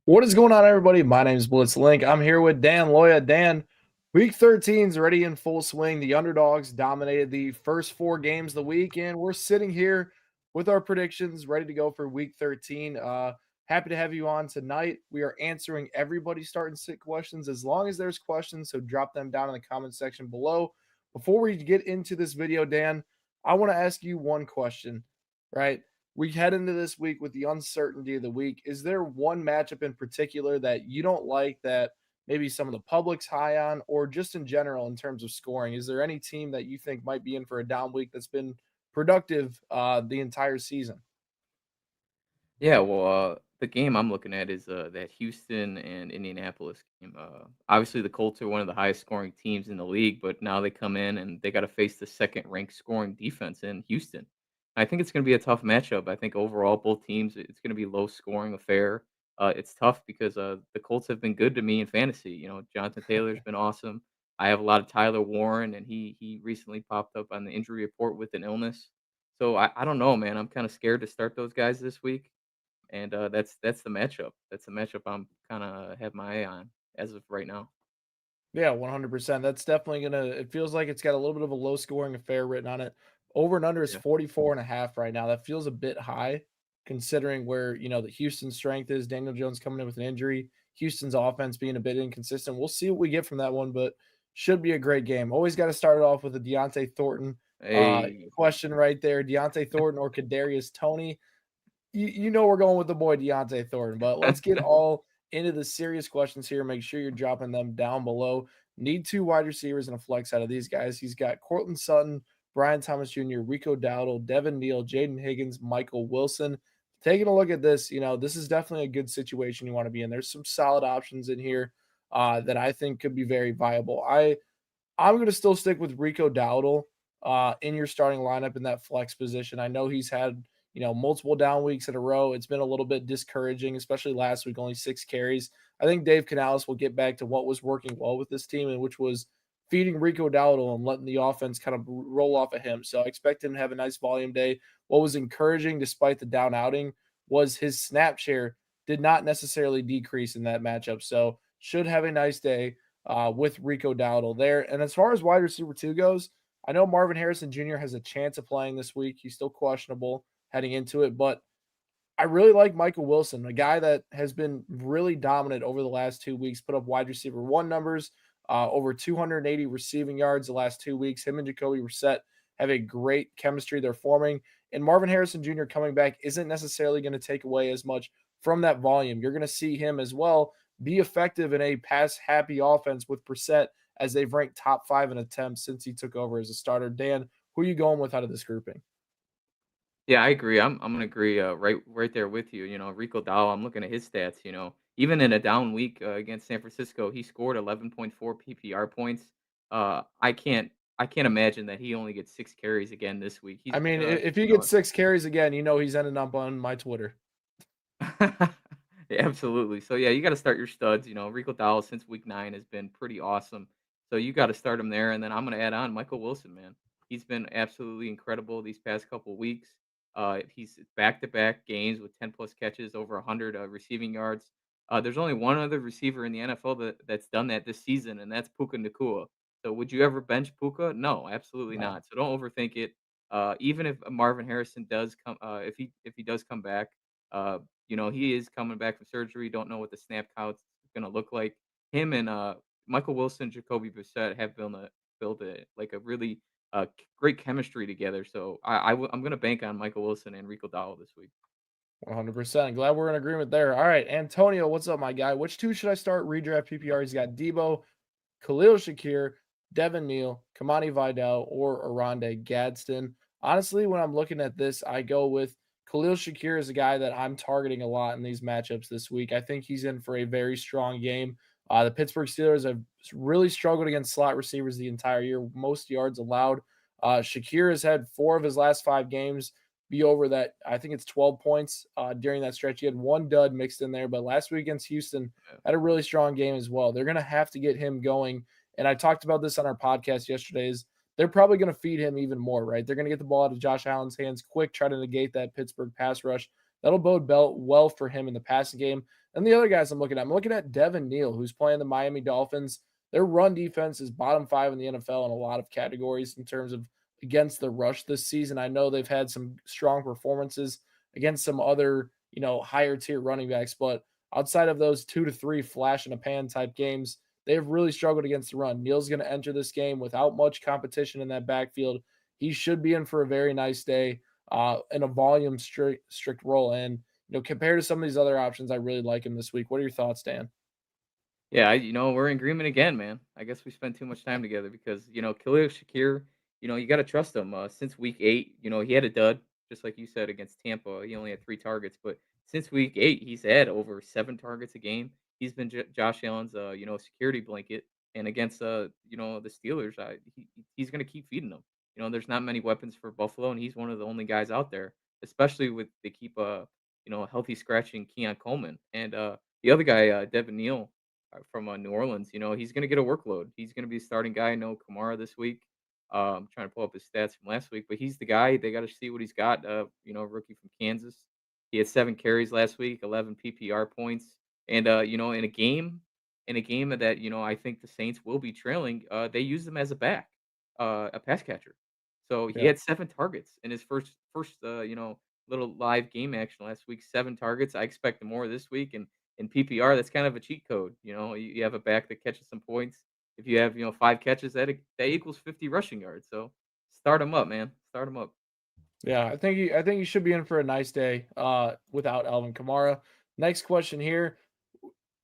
What is going on, everybody? My name is Blitz Link. I'm here with Dan Loya. Dan, week 13 is already in full swing. The underdogs dominated the first four games of the week, and we're sitting here with our predictions ready to go for week 13. Happy to have you on tonight. We are answering everybody's starting sit questions as long as there's questions, so drop them down in the comment section below. Before we get into this video, Dan, I want to ask you one question, right? We head into this week with the uncertainty of the week. Is there one matchup in particular that you don't like that maybe some of the public's high on, or just in general in terms of scoring? Is there any team that you think might be in for a down week that's been productive the entire season? Yeah, the game I'm looking at is that Houston and Indianapolis game. Obviously, the Colts are one of the highest scoring teams in the league, but now they come in and they got to face the second ranked scoring defense in Houston. I think it's going to be a tough matchup. I think overall, both teams, it's going to be low scoring affair. It's tough because the Colts have been good to me in fantasy. Jonathan Taylor's been awesome. I have a lot of Tyler Warren, and he recently popped up on the injury report with an illness. So I don't know, man. I'm kind of scared to start those guys this week and that's the matchup. That's the matchup I'm kinda have my eye on as of right now. Yeah, 100%. That's definitely gonna it feels like it's got a little bit of a low scoring affair written on it. Over and under is Yeah. 44.5 right now. That feels a bit high considering where, the Houston strength is. Daniel Jones coming in with an injury, Houston's offense being a bit inconsistent. We'll see what we get from that one, but should be a great game. Always got to start it off with a Deontay Thornton Hey. question right there. Deontay Thornton or Kadarius Tony. You know we're going with the boy Deontay Thornton, but let's get all into the serious questions here. Make sure you're dropping them down below. Need two wide receivers and a flex out of these guys. He's got Cortland Sutton, Brian Thomas Jr., Rico Dowdle, Devin Neal, Jaden Higgins, Michael Wilson. Taking a look at this, this is definitely a good situation you want to be in. There's some solid options in here that I think could be very viable. I'm going to still stick with Rico Dowdle in your starting lineup in that flex position. I know he's had multiple down weeks in a row. It's been a little bit discouraging, especially last week, only 6 carries. I think Dave Canales will get back to what was working well with this team, and which was feeding Rico Dowdle and letting the offense kind of roll off of him. So I expect him to have a nice volume day. What was encouraging, despite the down outing, was his snap share did not necessarily decrease in that matchup. So should have a nice day with Rico Dowdle there. And as far as wide receiver two goes, I know Marvin Harrison Jr. has a chance of playing this week. He's still questionable heading into it, but I really like Michael Wilson, a guy that has been really dominant over the last 2 weeks, put up wide receiver one numbers, over 280 receiving yards the last 2 weeks. Him and Jacoby Brissett have a great chemistry they're forming. And Marvin Harrison Jr. coming back isn't necessarily going to take away as much from that volume. You're going to see him as well be effective in a pass happy offense with Brissett as they've ranked top five in attempts since he took over as a starter. Dan, who are you going with out of this grouping? Yeah, I agree. I'm gonna agree, right there with you. Rico Dowdle, I'm looking at his stats, even in a down week, against San Francisco, he scored 11.4 PPR points. I can't imagine that he only gets 6 carries again this week. I mean, if he You know gets 6 carries again, he's ending up on my Twitter. Yeah, absolutely. So yeah, you got to start your studs. Rico Dowdle since week 9 has been pretty awesome. So you got to start him there, and then I'm going to add on Michael Wilson. Man, he's been absolutely incredible these past couple weeks. He's back to back games with 10 plus catches, over 100 receiving yards. There's only one other receiver in the NFL that's done that this season, and that's Puka Nakua. So would you ever bench Puka? No, absolutely No. not. So don't overthink it. Even if Marvin Harrison does come, if he does come back. Uh, he is coming back from surgery. Don't know what the snap count's gonna look like. Him and Michael Wilson, Jacoby Brissett have built a like a really great chemistry together. So I'm gonna bank on Michael Wilson and Rico Dowdle this week. 100%. Glad we're in agreement there. All right, Antonio, what's up, my guy? Which two should I start redraft PPR? He's got Debo, Khalil Shakir, Devin Neal, Kamani Vidal, or Aronde Gadsden. Honestly, when I'm looking at this, I go with Khalil Shakir is a guy that I'm targeting a lot in these matchups this week. I think he's in for a very strong game. The Pittsburgh Steelers have really struggled against slot receivers the entire year, most yards allowed. Shakir has had 4 of his last 5 games be over that. I think it's 12 points during that stretch. He had one dud mixed in there, but last week against Houston, Yeah. had a really strong game as well. They're going to have to get him going. And I talked about this on our podcast yesterday is they're probably going to feed him even more, right? They're going to get the ball out of Josh Allen's hands quick, try to negate that Pittsburgh pass rush. That'll bode well for him in the passing game. And the other guys I'm looking at Devin Neal, who's playing the Miami Dolphins. Their run defense is bottom 5 in the NFL in a lot of categories in terms of against the rush this season. I know they've had some strong performances against some other, higher tier running backs, but outside of those 2 to 3 flash in a pan type games, they've really struggled against the run. Neal's going to enter this game without much competition in that backfield. He should be in for a very nice day in a volume strict role. And compared to some of these other options, I really like him this week. What are your thoughts, Dan? Yeah, we're in agreement again, man. I guess we spent too much time together because, Khalil Shakir, you got to trust him. Since week 8, he had a dud, just like you said, against Tampa. He only had 3 targets, but since week 8, he's had over 7 targets a game. He's been Josh Allen's, security blanket. And against, the Steelers, he's going to keep feeding them. There's not many weapons for Buffalo, and he's one of the only guys out there, especially with they keep, healthy scratching Keon Coleman. And the other guy, Devin Neal, from New Orleans. He's going to get a workload. He's going to be a starting guy. No Kamara this week. Trying to pull up his stats from last week, but he's the guy. They got to see what he's got. Rookie from Kansas. He had 7 carries last week, 11 PPR points, and in a game that I think the Saints will be trailing. They use him as a back, a pass catcher. So he Yeah. had 7 targets in his first little live game action last week. 7 targets. I expect more this week, and in PPR, that's kind of a cheat code. You have a back that catches some points. If you have 5 catches, that equals 50 rushing yards. So start him up, man. Start him up. Yeah, I think he should be in for a nice day without Alvin Kamara. Next question here.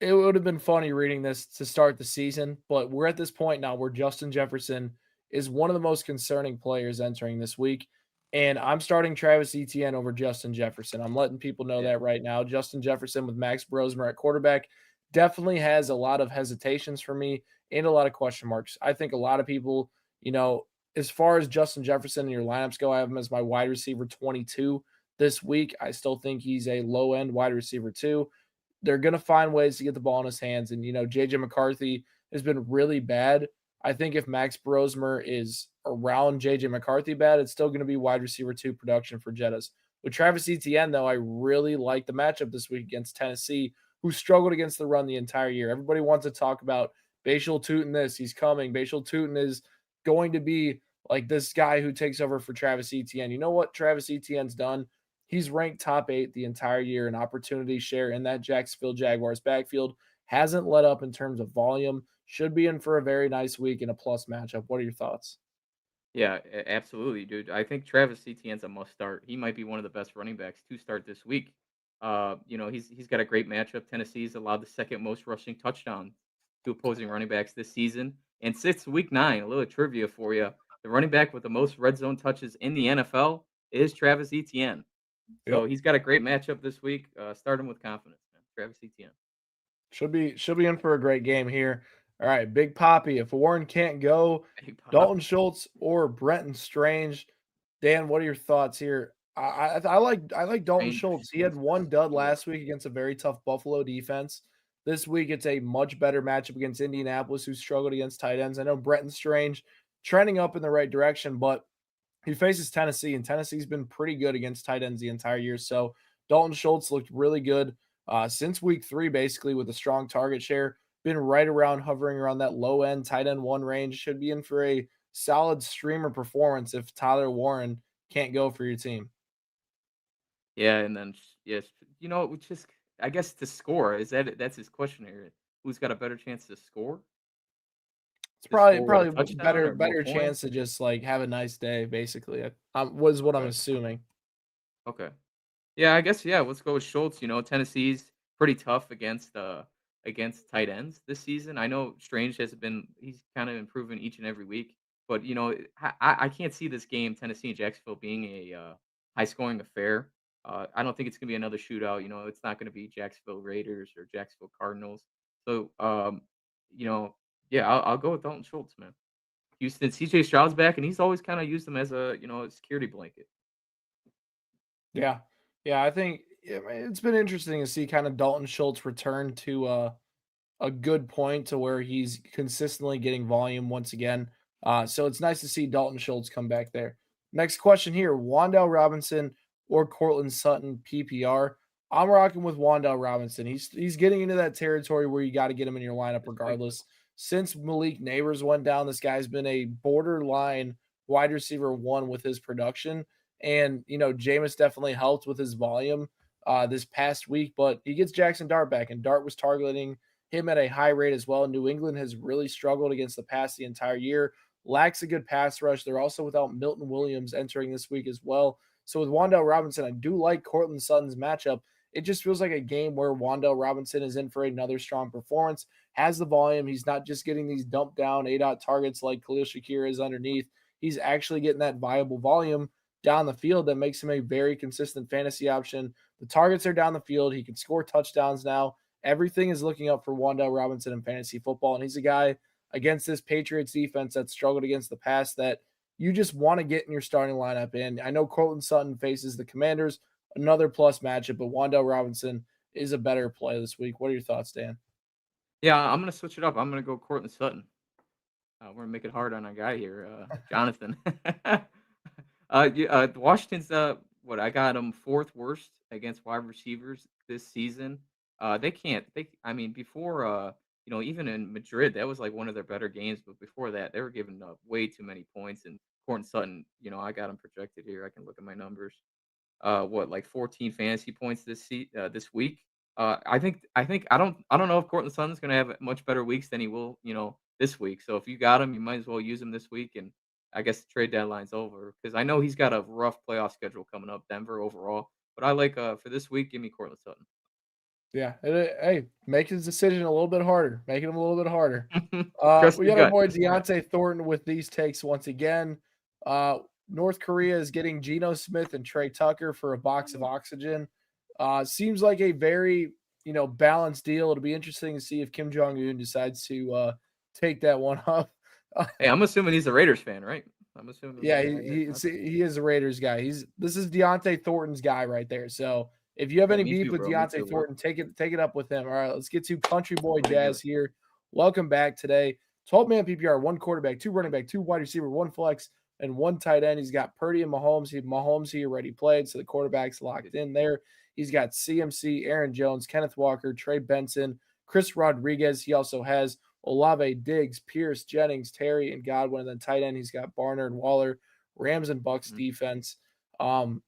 It would have been funny reading this to start the season, but we're at this point now where Justin Jefferson is one of the most concerning players entering this week. And I'm starting Travis Etienne over Justin Jefferson. I'm letting people know Yeah. that right now. Justin Jefferson with Max Brosmer at quarterback definitely has a lot of hesitations for me and a lot of question marks. I think a lot of people, you know, as far as Justin Jefferson in your lineups go, I have him as my wide receiver 22 this week. I still think he's a low end wide receiver too. They're going to find ways to get the ball in his hands. And, JJ McCarthy has been really bad. I think if Max Brosmer is around JJ McCarthy bad, it's still going to be wide receiver 2 production for Jettas. With Travis Etienne, though, I really like the matchup this week against Tennessee, who struggled against the run the entire year. Everybody wants to talk about Bashal Tutin this. He's coming. Bashal Tutin is going to be like this guy who takes over for Travis Etienne. You know what Travis Etienne's done? He's ranked top 8 the entire year in opportunity share in that Jacksonville Jaguars backfield. Hasn't let up in terms of volume. Should be in for a very nice week and a plus matchup. What are your thoughts? Yeah, absolutely, dude. I think Travis Etienne's a must start. He might be one of the best running backs to start this week. He's got a great matchup. Tennessee's allowed the second most rushing touchdowns to opposing running backs this season. And since week 9, a little trivia for you: the running back with the most red zone touches in the NFL is Travis Etienne. So Yep. he's got a great matchup this week. Start him with confidence, man. Travis Etienne. Should be in for a great game here. All right, Big Poppy. If Warren can't go, Big Dalton Poppy. Schultz or Brenton Strange. Dan, what are your thoughts here? I like Dalton Strange, Schultz. He had Strange one is dud good. last week against a very tough Buffalo defense. This week it's a much better matchup against Indianapolis, who struggled against tight ends. I know Brenton Strange trending up in the right direction, but he faces Tennessee, and Tennessee's been pretty good against tight ends the entire year. So Dalton Schultz looked really good since week 3, basically with a strong target share. Been right around hovering around that low end tight end 1 range. Should be in for a solid streamer performance if Tyler Warren can't go for your team. Yeah, and then yes, which is I guess to score that's his question here. Who's got a better chance to score? It's To probably score what, a probably touchdown better or more better points? chance to just like have a nice day, basically. Was what I'm Okay. assuming. Okay. Yeah, I guess, yeah, let's go with Schultz. Tennessee's pretty tough against tight ends this season. I know Strange has been he's kind of improving each and every week, but I can't see this game, Tennessee and Jacksonville, being a high scoring affair. I don't think it's gonna be another shootout. It's not gonna be Jacksonville Raiders or Jacksonville Cardinals. So you know, yeah, I'll go with Dalton Schultz, man. Houston, CJ Stroud's back, and he's always kind of used them as a security blanket. Yeah. Yeah, I think it's been interesting to see kind of Dalton Schultz return to a good point to where he's consistently getting volume once again. So it's nice to see Dalton Schultz come back there. Next question here: Wandale Robinson or Cortland Sutton PPR? I'm rocking with Wan'Dale Robinson. He's getting into that territory where you got to get him in your lineup This week. regardless. Since Malik Neighbors went down, this guy's been a borderline wide receiver one with his production. And Jameis definitely helped with his volume this past week, but he gets Jackson Dart back, and Dart was targeting him at a high rate as well. New England has really struggled against the pass the entire year, lacks a good pass rush. They're also without Milton Williams entering this week as well. So with Wan'Dale Robinson, I do like Cortland Sutton's matchup. It just feels like a game where Wan'Dale Robinson is in for another strong performance, has the volume. He's not just getting these dump down A-dot targets like Khalil Shakir is underneath. He's actually getting that viable volume down the field that makes him a very consistent fantasy option. The targets are down the field. He can score touchdowns now. Everything is looking up for Wan'Dale Robinson in fantasy football. And he's a guy against this Patriots defense that struggled against the pass that you just want to get in your starting lineup. And I know Cortland Sutton faces the Commanders, another plus matchup, but Wan'Dale Robinson is a better play this week. What are your thoughts, Dan? Yeah, I'm gonna switch it up. I'm gonna go Cortland Sutton. We're gonna make it hard on our guy here, Jonathan. Washington's what I got them fourth worst against wide receivers this season. They can't. I mean, before even in Madrid, that was like one of their better games. But before that, they were giving up way too many points. And Cortland Sutton, I got him projected here. I can look at my numbers. Like 14 fantasy points this week. I don't know if Cortland Sutton's gonna have much better weeks than he will, this week. So if you got him, you might as well use him this week. And I guess the trade deadline's over because I know he's got a rough playoff schedule coming up, Denver overall. But I like for this week, give me Cortland Sutton. Yeah. Hey, make his decision a little bit harder. Make it a little bit harder. Trust We your got our gut. boy Trust your gut. Deontay Thornton with these takes once again. North Korea is getting Geno Smith and Trey Tucker for a box of oxygen. Seems like a very balanced deal. It'll be interesting to see if Kim Jong Un decides to take that one up. Hey, I'm assuming he's a Raiders fan, right? I'm assuming. Yeah, Yeah, yeah. he is a Raiders guy. This is Deontay Thornton's guy right there. So if you have Yeah, any me beef too, with bro. Me Deontay too, bro. Thornton, take it up with him. All right, let's get to Country Boy Let me do Jazz it. here. Welcome back today. 12-man PPR, one quarterback, two running back, two wide receiver, one flex, and one tight end. He's got Purdy and Mahomes. Mahomes he already played, so the quarterback's locked in there. He's got CMC, Aaron Jones, Kenneth Walker, Trey Benson, Chris Rodriguez. He also has Olave, Diggs, Pierce, Jennings, Terry, and Godwin. And then tight end, he's got Barner and Waller. Rams and Bucks Mhm. defense. Um,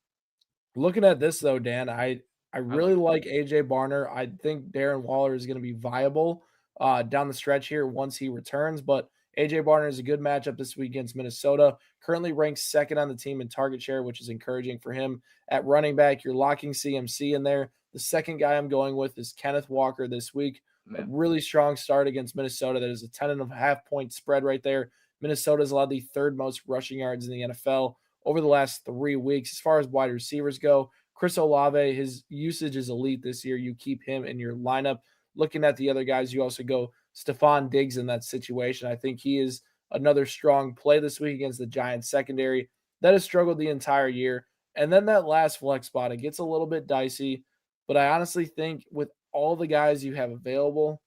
Looking at this though, Dan, I I really like it. like AJ Barner. I think Darren Waller is going to be viable down the stretch here once he returns. But AJ Barner is a good matchup this week against Minnesota. Currently ranks second on the team in target share, which is encouraging for him. At running back, you're locking CMC in there. The second guy I'm going with is Kenneth Walker this week. A Man. really strong start against Minnesota. That is a 10.5 point spread right there. Minnesota's allowed the third most rushing yards in the NFL over the last 3 weeks. As far as wide receivers go, Chris Olave, his usage is elite this year. You keep him in your lineup. Looking at the other guys, you also go Stephon Diggs in that situation. I think he is another strong play this week against the Giants secondary that has struggled the entire year. And then that last flex spot, it gets a little bit dicey. But I honestly think with all the guys you have available,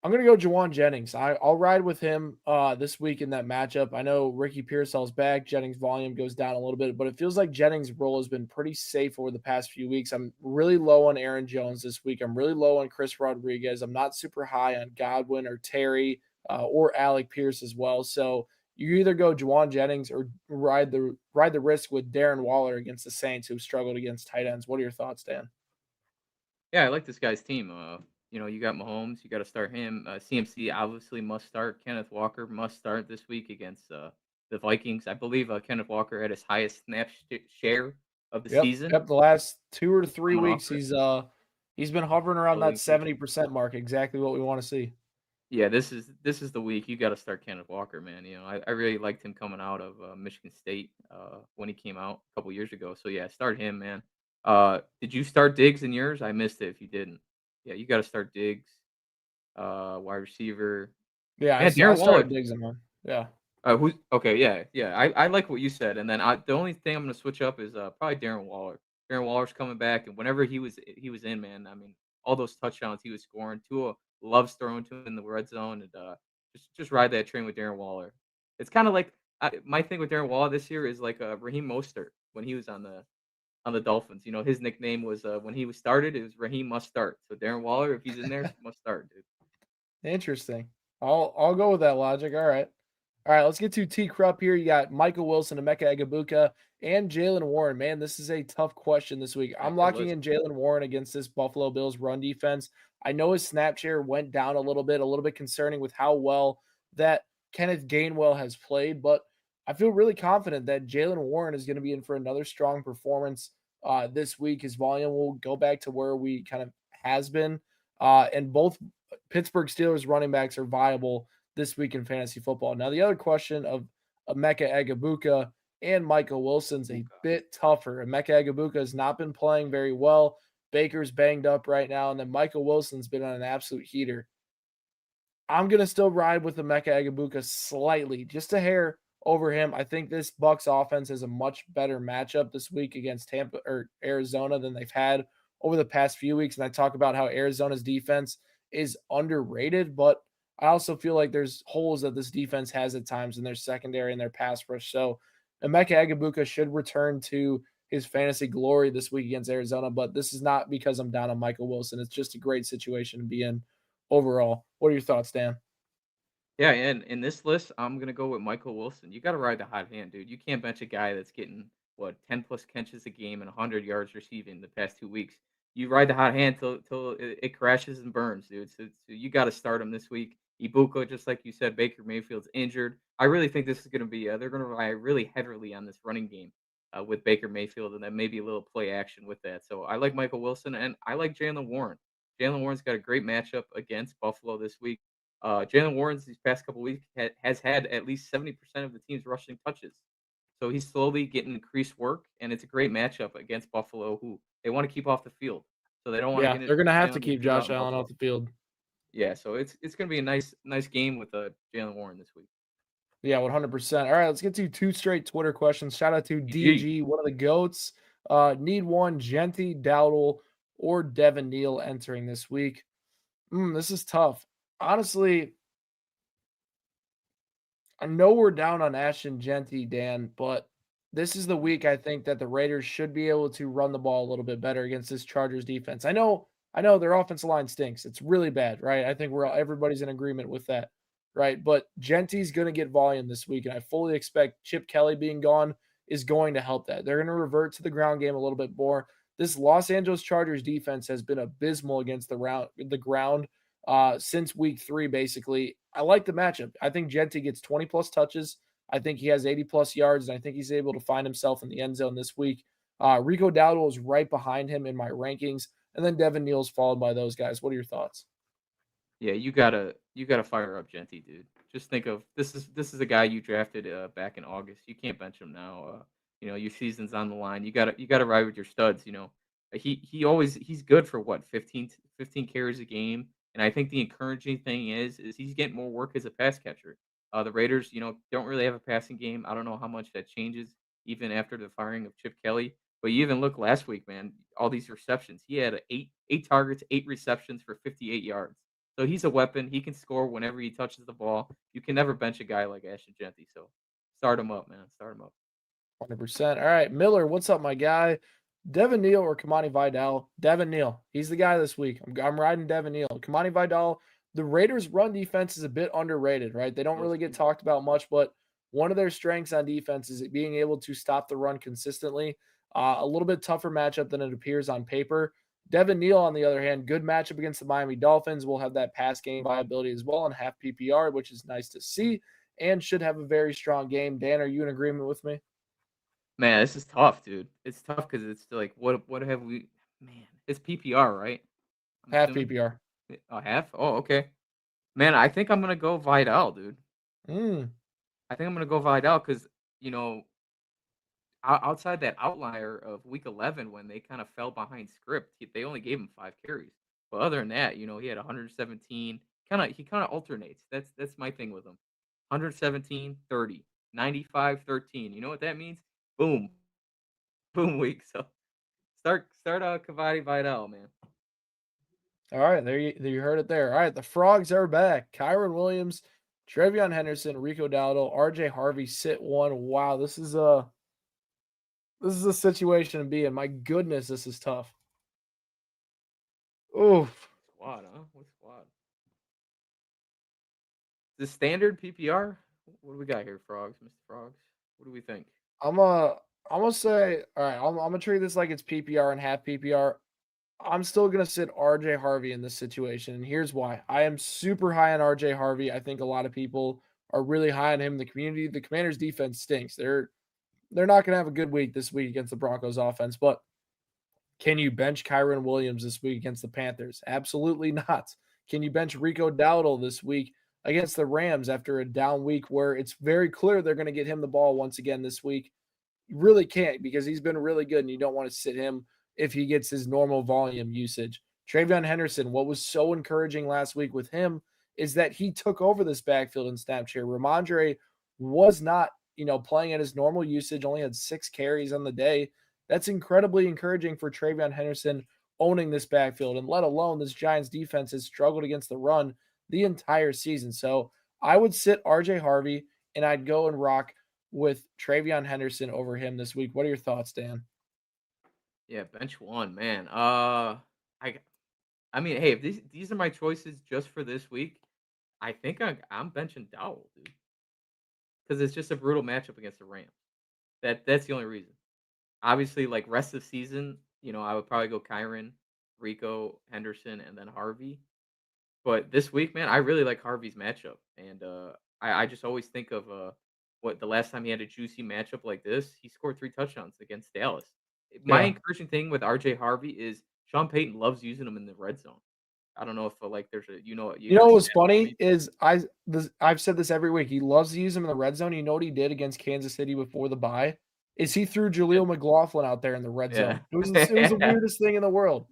I'm gonna go Jawan Jennings. I'll ride with him this week in that matchup. I know Ricky Pearsall's back. Jennings' volume goes down a little bit, but it feels like Jennings' role has been pretty safe over the past few weeks. I'm really low on Aaron Jones this week. I'm really low on Chris Rodriguez. I'm not super high on Godwin or Terry or Alec Pierce as well. So you either go Jawan Jennings or ride the risk with Darren Waller against the Saints, who struggled against tight ends. What are your thoughts, Dan? Yeah, I like this guy's team. You got Mahomes, you got to start him. CMC obviously must start. Kenneth Walker must start this week against the Vikings. I believe Kenneth Walker had his highest share of the Yep, season yep. The last 2 or 3 coming off weeks, it. he's been hovering around that Building season. 70% mark. Exactly what we want to see. Yeah, this is the week you got to start Kenneth Walker, man. I really liked him coming out of Michigan State when he came out a couple years ago. So yeah, start him, man. Did you start Diggs in yours? I missed it if you didn't. Yeah, you got to start Diggs, wide receiver. Yeah, Man, I Darren started Waller. Diggs in one. Yeah, Who's okay? Yeah, yeah. I like what you said, and then the only thing I'm gonna switch up is probably Darren Waller. Darren Waller's coming back, and whenever he was in, man. I mean, all those touchdowns he was scoring. Tua loves throwing to him in the red zone, and just ride that train with Darren Waller. It's kind of like my thing with Darren Waller this year is like Raheem Mostert when he was on on the Dolphins. You know, his nickname was when he was started, it was Raheem must start. So Darren Waller, if he's in there, must start, dude. Interesting. I'll go with that logic. All right. All right, let's get to T Krupp here. You got Michael Wilson, Emeka Egbuka, and Jalen Warren. Man, this is a tough question this week. Yeah, I'm good locking list. in Jalen Warren against this Buffalo Bills run defense. I know his snap share went down a little bit concerning with how well that Kenneth Gainwell has played, but I feel really confident that Jalen Warren is going to be in for another strong performance this week. His volume will go back to where we kind of has been, and both Pittsburgh Steelers running backs are viable this week in fantasy football. Now, the other question of Emeka Egbuka and Michael Wilson's a Luka. bit tougher. Emeka Egbuka has not been playing very well. Baker's banged up right now, and then Michael Wilson's been on an absolute heater. I'm gonna still ride with Emeka Egbuka slightly, just a hair over him. I think this Bucks offense has a much better matchup this week against Tampa or Arizona than they've had over the past few weeks. And I talk about how Arizona's defense is underrated, but I also feel like there's holes that this defense has at times in their secondary and their pass rush. So Emeka Egbuka should return to his fantasy glory this week against Arizona, but this is not because I'm down on Michael Wilson. It's just a great situation to be in overall. What are your thoughts, Dan? Yeah, and in this list, I'm gonna go with Michael Wilson. You got to ride the hot hand, dude. You can't bench a guy that's getting what 10 plus catches a game and 100 yards receiving the past 2 weeks. You ride the hot hand till it crashes and burns, dude. So you got to start him this week. Ibuka, just like you said, Baker Mayfield's injured. I really think this is gonna be they're gonna rely really heavily on this running game with Baker Mayfield, and then maybe a little play action with that. So I like Michael Wilson, and I like Jalen Warren. Jalen Warren's got a great matchup against Buffalo this week. Jalen Warren's these past couple weeks has had at least 70% of the team's rushing touches. So he's slowly getting increased work, and it's a great matchup against Buffalo, who they want to keep off the field. So they don't want to Yeah, get they're gonna have to down the keep field out Josh in Allen Buffalo. off the field. Yeah, so it's gonna be a nice game with Jalen Warren this week. Yeah, 100%. All right, let's get to two straight Twitter questions. Shout out to GG. DG, one of the goats. Need one, Genty, Dowdle, or Devin Neal entering this week. This is tough. Honestly, I know we're down on Ashton Genty, Dan, but this is the week I think that the Raiders should be able to run the ball a little bit better against this Chargers defense. I know their offensive line stinks. It's really bad, right? I think everybody's in agreement with that, right? But Genty's going to get volume this week, and I fully expect Chip Kelly being gone is going to help that. They're going to revert to the ground game a little bit more. This Los Angeles Chargers defense has been abysmal against the ground since week 3, basically. I like the matchup. I think Genty gets 20 plus touches. I think he has 80 plus yards, and I think he's able to find himself in the end zone this week. Rico Dowdle is right behind him in my rankings, and then Devin Neal's followed by those guys. What are your thoughts? Yeah, you gotta fire up Genty, dude. Just think of this is a guy you drafted back in August. You can't bench him now. You know your season's on the line. You gotta ride with your studs. You know he's good for what 15 carries a game. And I think the encouraging thing is he's getting more work as a pass catcher. The Raiders, don't really have a passing game. I don't know how much that changes even after the firing of Chip Kelly. But you even look last week, man. All these receptions. He had eight targets, 8 receptions for 58 yards. So he's a weapon. He can score whenever he touches the ball. You can never bench a guy like Ashton Genty. So start him up, man. Start him up. 100%. All right, Miller, what's up, my guy? Devin Neal or Kamani Vidal? Devin Neal. He's the guy this week. I'm riding Devin Neal. Kamani Vidal, the Raiders' run defense is a bit underrated, right? They don't Those really get two. talked about much, but one of their strengths on defense is being able to stop the run consistently. A little bit tougher matchup than it appears on paper. Devin Neal, on the other hand, good matchup against the Miami Dolphins. Will have that pass game viability as well and half PPR, which is nice to see, and should have a very strong game. Dan, are you in agreement with me? Man, this is tough, dude. It's tough because it's like, what have we? Man, it's PPR, right? I'm Half assuming. PPR. A half? Oh, okay. Man, I think I'm gonna go Vidal, dude. Mm. I think I'm gonna go Vidal because you know, outside that outlier of week 11 when they kind of fell behind script, they only gave him 5 carries. But other than that, he had 117. He kind of alternates. That's my thing with him. 117, 30, 95, 13. You know what that means? Boom, boom week. So start Cavani Vidal, man. All right, there you heard it there. All right, the Frogs are back. Kyron Williams, Trevion Henderson, Rico Dowdle, RJ Harvey sit one. Wow, this is This is a situation to be in. My goodness, this is tough. Oof. Squad, huh? What squad? The standard PPR? What do we got here, Frogs, Mr. Frogs? What do we think? I'm a I'm gonna say, all right, I'm gonna treat this like it's PPR and half PPR. I'm still gonna sit RJ Harvey in this situation, and here's why. I am super high on RJ Harvey. I think a lot of people are really high on him in the community. The Commanders defense stinks. They're not gonna have a good week this week against the Broncos offense, but can you bench Kyron Williams this week against the Panthers? Absolutely not. Can you bench Rico Dowdle this week against the Rams after a down week where it's very clear they're going to get him the ball once again this week? You really can't because he's been really good and you don't want to sit him if he gets his normal volume usage. Travion Henderson, what was so encouraging last week with him is that he took over this backfield in snap share. Ramondre was not, playing at his normal usage, only had 6 carries on the day. That's incredibly encouraging for Travion Henderson owning this backfield, and let alone this Giants defense has struggled against the run the entire season. So I would sit RJ Harvey and I'd go and rock with Travion Henderson over him this week. What are your thoughts, Dan? Yeah, bench one, man. I mean, hey, if these are my choices just for this week, I think I'm benching Dowell, dude, because it's just a brutal matchup against the Rams. That's the only reason. Obviously, like rest of the season, I would probably go Kyron, Rico, Henderson, and then Harvey. But this week, man, I really like Harvey's matchup, and I just always think of what the last time he had a juicy matchup like this, he scored 3 touchdowns against Dallas. My Yeah. encouraging thing with RJ Harvey is Sean Payton loves using him in the red zone. I don't know if like there's a you You got know a what stat was for funny me. is I've said this every week. He loves to use him in the red zone. You know what he did against Kansas City before the bye? Is he threw Yeah, Jaleel McLaughlin out there in the red yeah. zone. It was the weirdest thing in the world.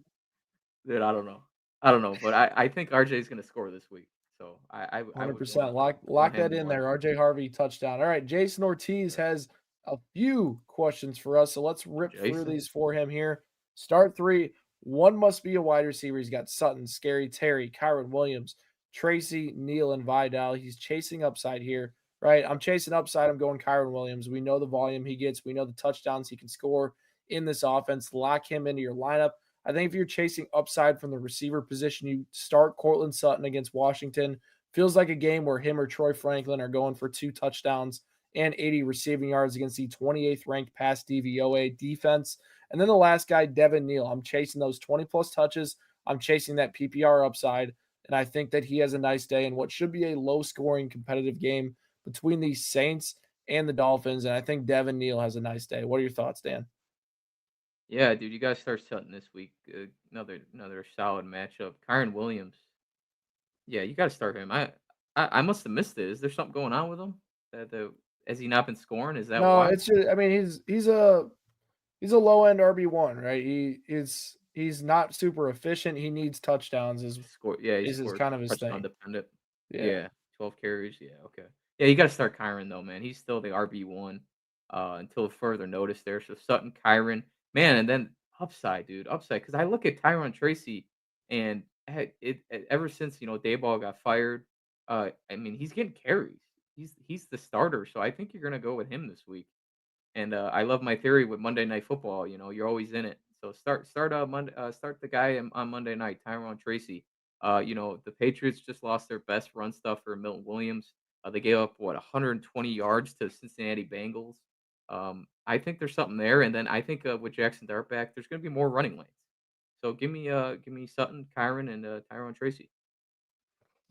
Dude, I don't know, but I think RJ is gonna score this week, so I would 100%. Lock want that him in one. there. RJ Harvey touchdown. All right. Jason Ortiz has a few questions for us. So let's Oh, rip through Jason. these for him here. Start three. One must be a wide receiver. He's got Sutton, Scary Terry, Kyron Williams, Tracy, Neal, and Vidal. He's chasing upside here, right? I'm chasing upside. I'm going Kyron Williams. We know the volume he gets, we know the touchdowns he can score in this offense. Lock him into your lineup. I think if you're chasing upside from the receiver position, you start Cortland Sutton against Washington. Feels like a game where him or Troy Franklin are going for 2 touchdowns and 80 receiving yards against the 28th ranked pass DVOA defense. And then the last guy, Devin Neal. I'm chasing those 20 plus touches. I'm chasing that PPR upside. And I think that he has a nice day in what should be a low scoring competitive game between the Saints and the Dolphins. And I think Devin Neal has a nice day. What are your thoughts, Dan? Yeah, dude, you guys start Sutton this week. Another solid matchup. Kyron Williams. Yeah, you gotta start him. I must have missed it. Is there something going on with him? That the Has he not been scoring? Is that No, why? it's just, I mean, he's a low end RB1, right? He's not super efficient. He needs touchdowns He is his scored kind of his touchdown thing. dependent. Yeah. Yeah, 12 carries. Yeah, okay. Yeah, you gotta start Kyron though, man. He's still the RB1 until further notice there. So Sutton, Kyron, man, and then upside, dude, upside. Because I look at Tyron Tracy, and ever since Dayball got fired, I mean he's getting carries. He's the starter, so I think you're gonna go with him this week. And I love my theory with Monday Night Football. You're always in it. So start the guy on Monday night, Tyrone Tracy. The Patriots just lost their best run stuffer, Milton Williams. They gave up 120 yards to Cincinnati Bengals. I think there's something there, and then I think with Jackson Dart back, there's going to be more running lanes. So give me Sutton, Kyron, and Tyrone Tracy.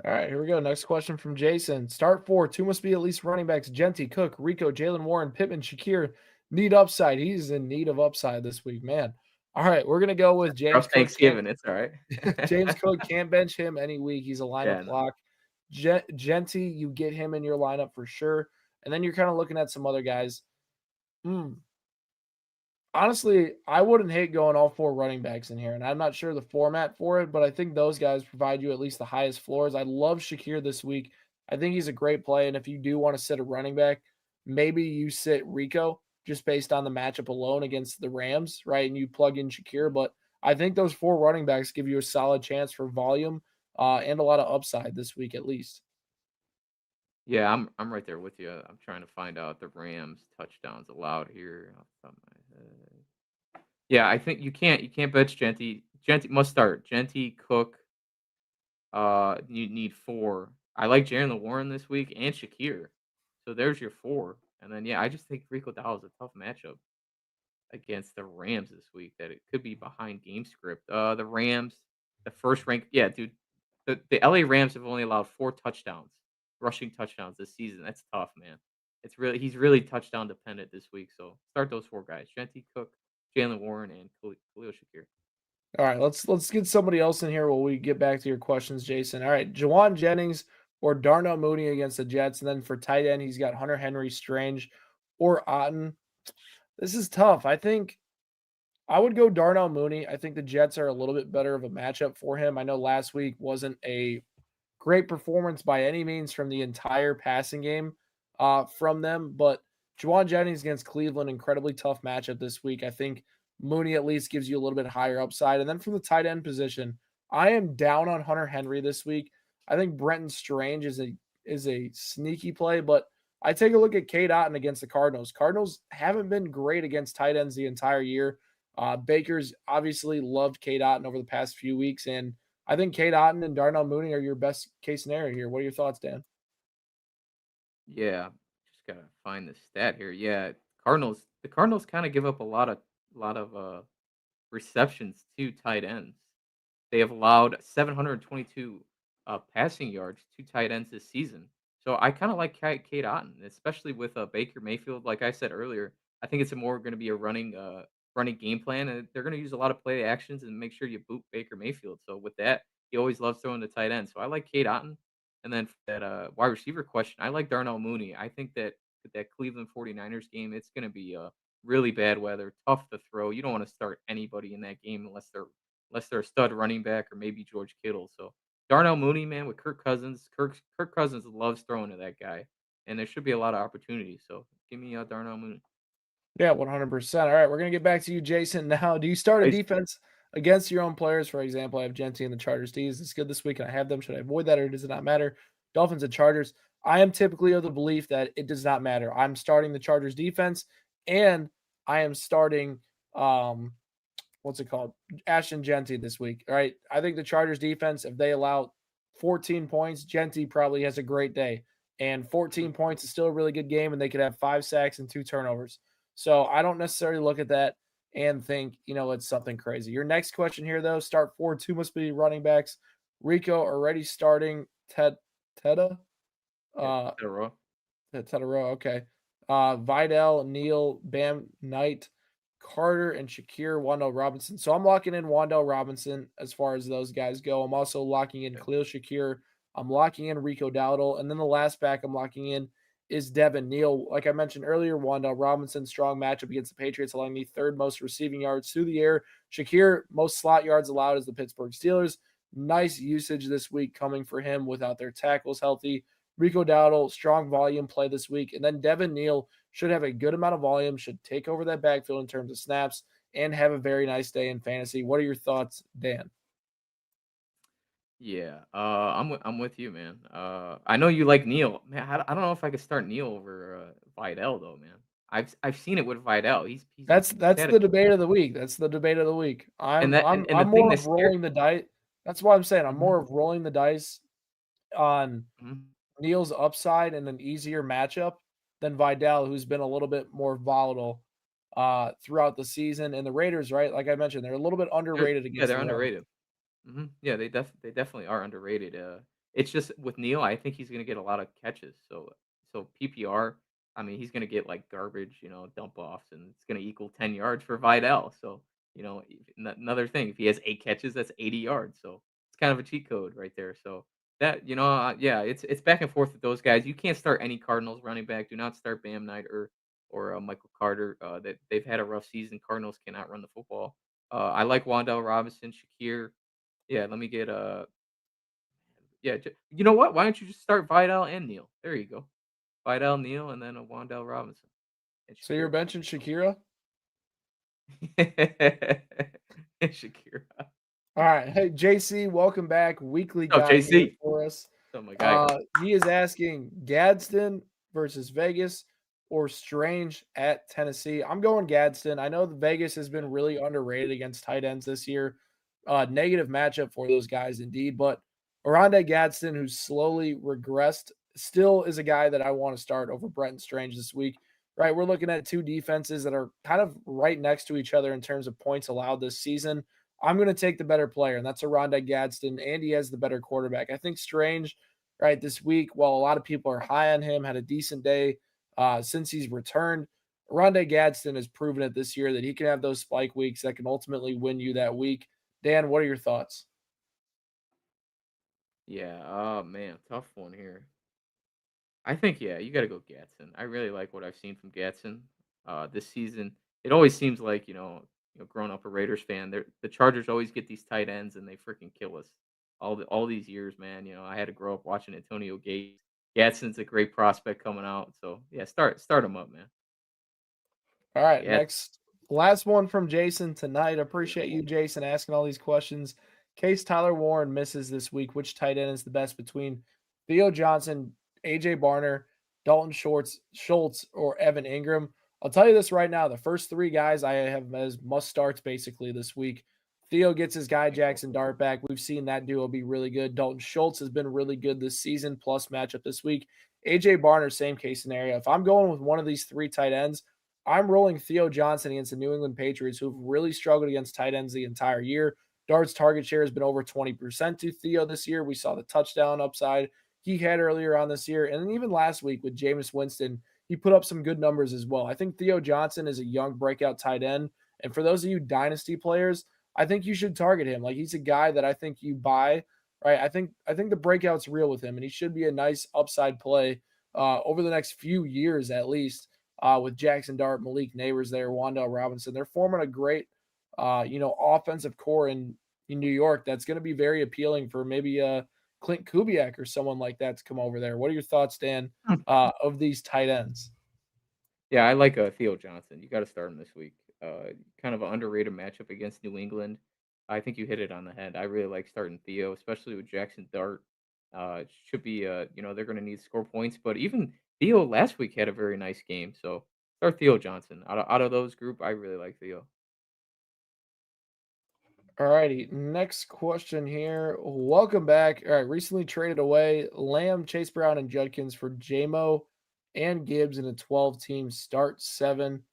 All right, here we go. Next question from Jason. Start four. Two must be at least running backs. Genty, Cook, Rico, Jalen Warren, Pittman, Shakir. Need upside. He's in need of upside this week, man. All right, we're gonna go with James Rough Cook. Can't Thanksgiving, it's all right. James Cook can't bench him any week. He's a Yeah, lineup no. lock. Genty, you get him in your lineup for sure. And then you're kind of looking at some other guys. Hmm. Honestly, I wouldn't hate going all 4 running backs in here, and I'm not sure the format for it, but I think those guys provide you at least the highest floors. I love Shakir this week. I think he's a great play, and if you do want to sit a running back, maybe you sit Rico just based on the matchup alone against the Rams, right? And you plug in Shakir, but I think those 4 running backs give you a solid chance for volume and a lot of upside this week at least. Yeah, I'm right there with you. I'm trying to find out the Rams touchdowns allowed here off the top of my head. Yeah, I think you can't bench Genty. Genty must start. Genty, Cook, you need 4. I like Jalen Warren this week and Shakir. So there's your 4. And then yeah, I just think Rico Dowdle is a tough matchup against the Rams this week that it could be behind game script. The Rams, the first rank, yeah, dude. The LA Rams have only allowed 4 touchdowns, rushing touchdowns this season. That's tough, man. He's really touchdown dependent this week. So start those 4 guys: Genty, Cook, Jalen Warren, and Khalil Shakir. All right, let's get somebody else in here while we get back to your questions, Jason. All right, Jawan Jennings or Darnell Mooney against the Jets, and then for tight end, he's got Hunter Henry, Strange, or Otten. This is tough. I think I would go Darnell Mooney. I think the Jets are a little bit better of a matchup for him. I know last week wasn't a great performance by any means from the entire passing game from them, but Juwan Jennings against Cleveland, incredibly tough matchup this week. I think Mooney at least gives you a little bit higher upside. And then from the tight end position, I am down on Hunter Henry this week. I think Brenton Strange is a sneaky play, but I take a look at Cade Otton against the Cardinals. Cardinals haven't been great against tight ends the entire year. Baker's obviously loved Cade Otton over the past few weeks, and I think Cade Otton and Darnell Mooney are your best case scenario here. What are your thoughts, Dan? Yeah, just gotta find the stat here. Yeah, The Cardinals kind of give up a lot of receptions to tight ends. They have allowed 722 passing yards to tight ends this season. So I kind of like Kate Otten, especially with Baker Mayfield. Like I said earlier, I think it's more going to be a running game plan, and they're going to use a lot of play actions and make sure you boot Baker Mayfield. So with that, he always loves throwing the tight end. So I like Kate Otten. And then for that wide receiver question, I like Darnell Mooney. I think that that Cleveland 49ers game, it's going to be really bad weather, tough to throw. You don't want to start anybody in that game unless they're a stud running back or maybe George Kittle. So Darnell Mooney, man, with Kirk Cousins. Kirk Cousins loves throwing to that guy, and there should be a lot of opportunities. So give me Darnell Mooney. Yeah, 100%. All right, we're going to get back to you, Jason. Now, do you start a Nice. defense against your own players? For example, I have Genty and the Chargers D's. It's good this week, and I have them. Should I avoid that, or does it not matter? Dolphins and Chargers. I am typically of the belief that it does not matter. I'm starting the Chargers defense, and I am starting what's it called? Ashton Genty this week. All right. I think the Chargers defense, if they allow 14 points, Genty probably has a great day. And 14 points is still a really good game, and they could have 5 sacks and 2 turnovers. So I don't necessarily look at that and think, it's something crazy. Your next question here, though, start 4-2 must be running backs. Rico already starting Teta. Yeah, Uh Tederaw. Teta. Okay. Vidal, Neal, Bam Knight, Carter, and Shakir, Wandell Robinson. So I'm locking in Wandell Robinson as far as those guys go. I'm also locking in Yeah. Khalil Shakir. I'm locking in Rico Dowdle. And then the last back I'm locking in is Devin Neal. Like I mentioned earlier, Wandell Robinson, strong matchup against the Patriots, allowing me third most receiving yards through the air. Shakir, most slot yards allowed as the Pittsburgh Steelers. Nice usage this week coming for him without their tackles healthy. Rico Dowdle, strong volume play this week. And then Devin Neal should have a good amount of volume, should take over that backfield in terms of snaps, and have a very nice day in fantasy. What are your thoughts, Dan? Yeah, I'm with you, man. I know you like Neil, man. I don't know if I could start Neil over Vidal though, man. I've seen it with Vidal. He's That's had a the debate of the week. That's the debate of the week. and I'm that I'm and the I'm thing more that of scared. rolling the dice. That's why I'm saying I'm Mhm, more of rolling the dice on mhm. Neal's upside and an easier matchup than Vidal, who's been a little bit more volatile throughout the season. And the Raiders, right? Like I mentioned, they're a little bit underrated against They're the run. underrated. Yeah, they definitely are underrated. It's just with Neil, I think he's gonna get a lot of catches. So PPR, I mean, he's gonna get like garbage, dump offs, and it's gonna equal 10 yards for Vidal. So another thing, if he has 8 catches, that's 80 yards. So it's kind of a cheat code right there. So that yeah, it's back and forth with those guys. You can't start any Cardinals running back. Do not start Bam Knight or Michael Carter. That they've had a rough season. Cardinals cannot run the football. I like Wandell Robinson, Shakir. Yeah, let me get yeah, you know what? Why don't you just start Vidal and Neal? There you go. Vidal, Neal, and then a Wandell Robinson and So you're Shakira. benching Shakira? And Shakira. All right. Hey, JC, welcome back. Weekly What's up, guy here JC? for us. So my guy. He is asking Gadsden versus Vegas or Strange at Tennessee. I'm going Gadsden. I know the Vegas has been really underrated against tight ends this year. Negative matchup for those guys indeed, but Oronde Gadsden, who's slowly regressed, still is a guy that I want to start over Brenton Strange this week. Right, we're looking at two defenses that are kind of right next to each other in terms of points allowed this season. I'm going to take the better player, and that's Oronde Gadsden, and he has the better quarterback. I think Strange, right, this week, while a lot of people are high on him, had a decent day since he's returned. Oronde Gadsden has proven it this year that he can have those spike weeks that can ultimately win you that week. Dan, what are your thoughts? Yeah. Oh man, tough one here. I think yeah, you got to go Gatson. I really like what I've seen from Gatson this season. It always seems like growing up a Raiders fan, the Chargers always get these tight ends and they freaking kill us. All these years, man. I had to grow up watching Antonio Gates. Gatson's a great prospect coming out. So yeah, start him up, man. All right, Yeah, last one from Jason tonight. Appreciate you, Jason, asking all these questions. Case Tyler Warren misses this week. Which tight end is the best between Theo Johnson, AJ Barner, Dalton Schultz, or Evan Ingram? I'll tell you this right now. The first three guys I have as must starts basically this week. Theo gets his guy Jackson Dart back. We've seen that duo be really good. Dalton Schultz has been really good this season, plus matchup this week. AJ Barner, same case scenario. If I'm going with one of these three tight ends, I'm rolling Theo Johnson against the New England Patriots, who've really struggled against tight ends the entire year. Dart's target share has been over 20% to Theo this year. We saw the touchdown upside he had earlier on this year. And then even last week with Jameis Winston, he put up some good numbers as well. I think Theo Johnson is a young breakout tight end. And for those of you dynasty players, I think you should target him. Like, he's a guy that I think you buy, right? I think the breakout's real with him, and he should be a nice upside play over the next few years at least with Jackson Dart, Malik Neighbors there, Wandale Robinson. They're forming a great, offensive core in New York that's going to be very appealing for maybe Clint Kubiak or someone like that to come over there. What are your thoughts, Dan, of these tight ends? yeah, I like Theo Johnson. You got to start him this week. Kind of an underrated matchup against New England. I think you hit it on the head. I really like starting Theo, especially with Jackson Dart. It should be, they're going to need to score points, but even Theo last week had a very nice game. So start Theo Johnson. Out of those group, I really like Theo. All righty. Next question here. Welcome back. All right. Recently traded away Lamb, Chase Brown, and Judkins for JMO and Gibbs in a 12-team start seven.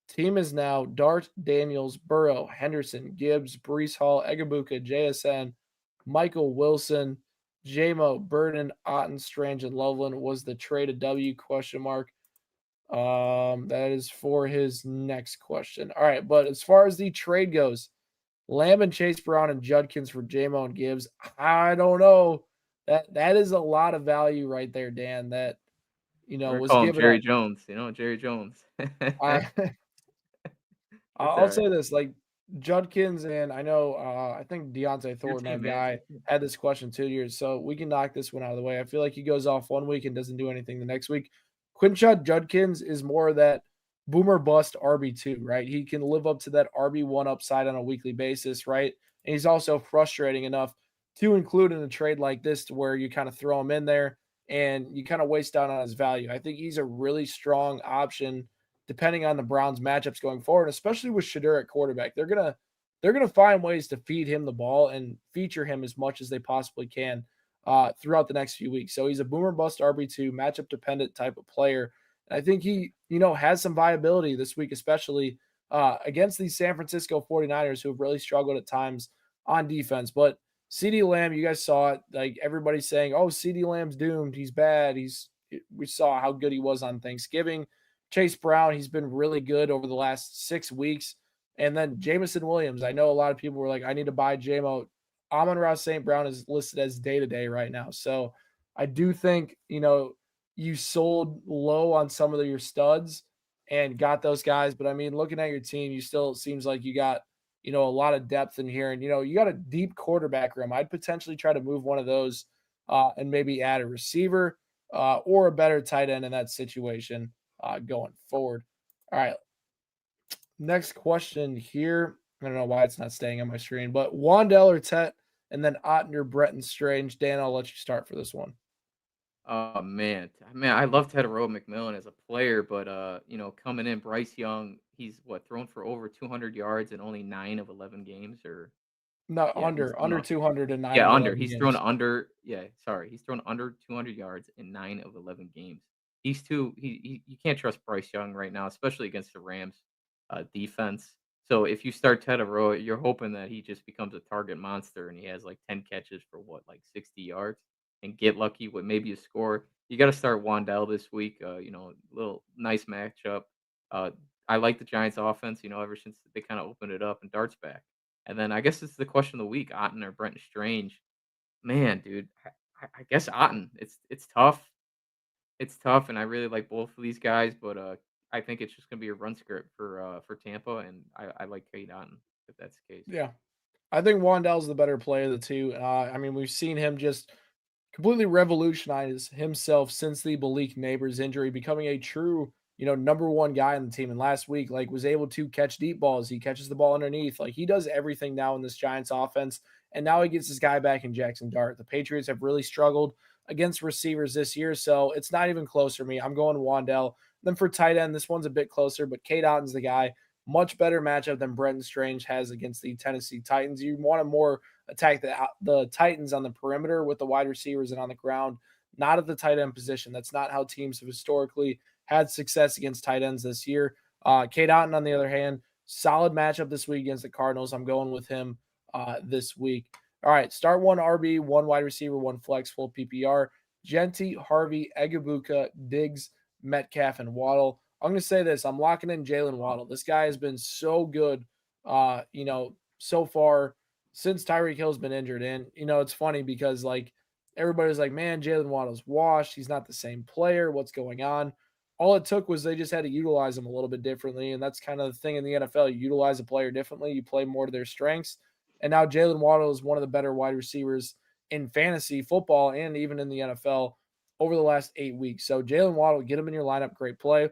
Team is now Dart, Daniels, Burrow, Henderson, Gibbs, Brees Hall, Egabuka, JSN, Michael Wilson, JMO, Burden, Otten, Strange, and Loveland. Was the trade a W? Question mark. That is for his next question. All right, but as far as the trade goes, Lamb and Chase Brown and Judkins for JMO and Gibbs. I don't know. That is a lot of value right there, Dan. That We're gonna was call him given up. Jerry Jones. Jerry Jones. I It's I'll all right. say this, like Judkins and I know I think Deontay Your Thornton, our team, man. guy, had this question 2 years, so we can knock this one out of the way. I feel like he goes off one week and doesn't do anything the next week. Quinshad Judkins is more of that boomer bust RB2, right? He can live up to that RB1 upside on a weekly basis, right? And he's also frustrating enough to include in a trade like this to where you kind of throw him in there and you kind of waste out on his value. I think he's a really strong option depending on the Browns matchups going forward, especially with Shadur at quarterback. They're gonna find ways to feed him the ball and feature him as much as they possibly can throughout the next few weeks. So he's a boomer bust RB2 matchup dependent type of player. And I think he, has some viability this week, especially against these San Francisco 49ers who have really struggled at times on defense. But CD Lamb, you guys saw it. Like everybody's saying, oh, CD Lamb's doomed. He's bad. We saw how good he was on Thanksgiving. Chase Brown, he's been really good over the last 6 weeks. And then Jamison Williams. I know a lot of people were like, I need to buy JMO. Amon-Ra St. Brown is listed as day-to-day right now. So I do think, you sold low on some of your studs and got those guys. But I mean, looking at your team, you still it seems like you got, a lot of depth in here. And, you got a deep quarterback room. I'd potentially try to move one of those and maybe add a receiver or a better tight end in that situation going forward. All right. Next question here. I don't know why it's not staying on my screen, but Wandale or Tet, and then Ottinger, Bretton Strange. Dan, I'll let you start for this one. Oh man, I love Tedero McMillan as a player, but coming in, Bryce Young, he's what thrown for over 200 yards in only 9 of 11 games, or No, yeah, he's thrown under 200 in 9 yeah of under. 11 He's thrown games. under. Yeah, sorry, he's thrown under 200 yards in 9 of 11 games. He's too. You can't trust Bryce Young right now, especially against the Rams defense. So if you start Tedero, you're hoping that he just becomes a target monster and he has like 10 catches for what, like 60 yards, and get lucky with maybe a score. You got to start Wandell this week. Little nice matchup. Uh, I like the Giants' offense. Ever since they kind of opened it up and Dart's back. And then I guess it's the question of the week: Otten or Brenton Strange. Man, dude, I guess Otten. It's tough. It's tough, and I really like both of these guys, but I think it's just gonna be a run script for Tampa, and I like Kate Otten if that's the case. Yeah. I think Wandell's the better play of the two. I mean, we've seen him just completely revolutionize himself since the Malik Neighbors injury, becoming a true, number one guy on the team. And last week, like, was able to catch deep balls. He catches the ball underneath. Like, he does everything now in this Giants offense. And now he gets his guy back in Jackson Dart. The Patriots have really struggled against receivers this year, so it's not even close for me. I'm going Wandell. Then for tight end, this one's a bit closer, but Kate Otton's the guy. Much better matchup than Brenton Strange has against the Tennessee Titans. You want to more attack the Titans on the perimeter with the wide receivers and on the ground, not at the tight end position. That's not how teams have historically had success against tight ends this year. Kate Otten, on the other hand, solid matchup this week against the Cardinals. I'm going with him this week. All right, start one RB, one wide receiver, one flex, full PPR. Genty, Harvey, Egabuka, Diggs, Metcalf, and Waddle. I'm going to say this. I'm locking in Jalen Waddle. This guy has been so good, so far since Tyreek Hill's been injured. And, it's funny because, like, everybody's like, man, Jalen Waddle's washed. He's not the same player. What's going on? All it took was they just had to utilize him a little bit differently. And that's kind of the thing in the NFL. You utilize a player differently, you play more to their strengths. And now Jalen Waddle is one of the better wide receivers in fantasy football and even in the NFL over the last 8 weeks. So Jalen Waddle, get him in your lineup. Great play.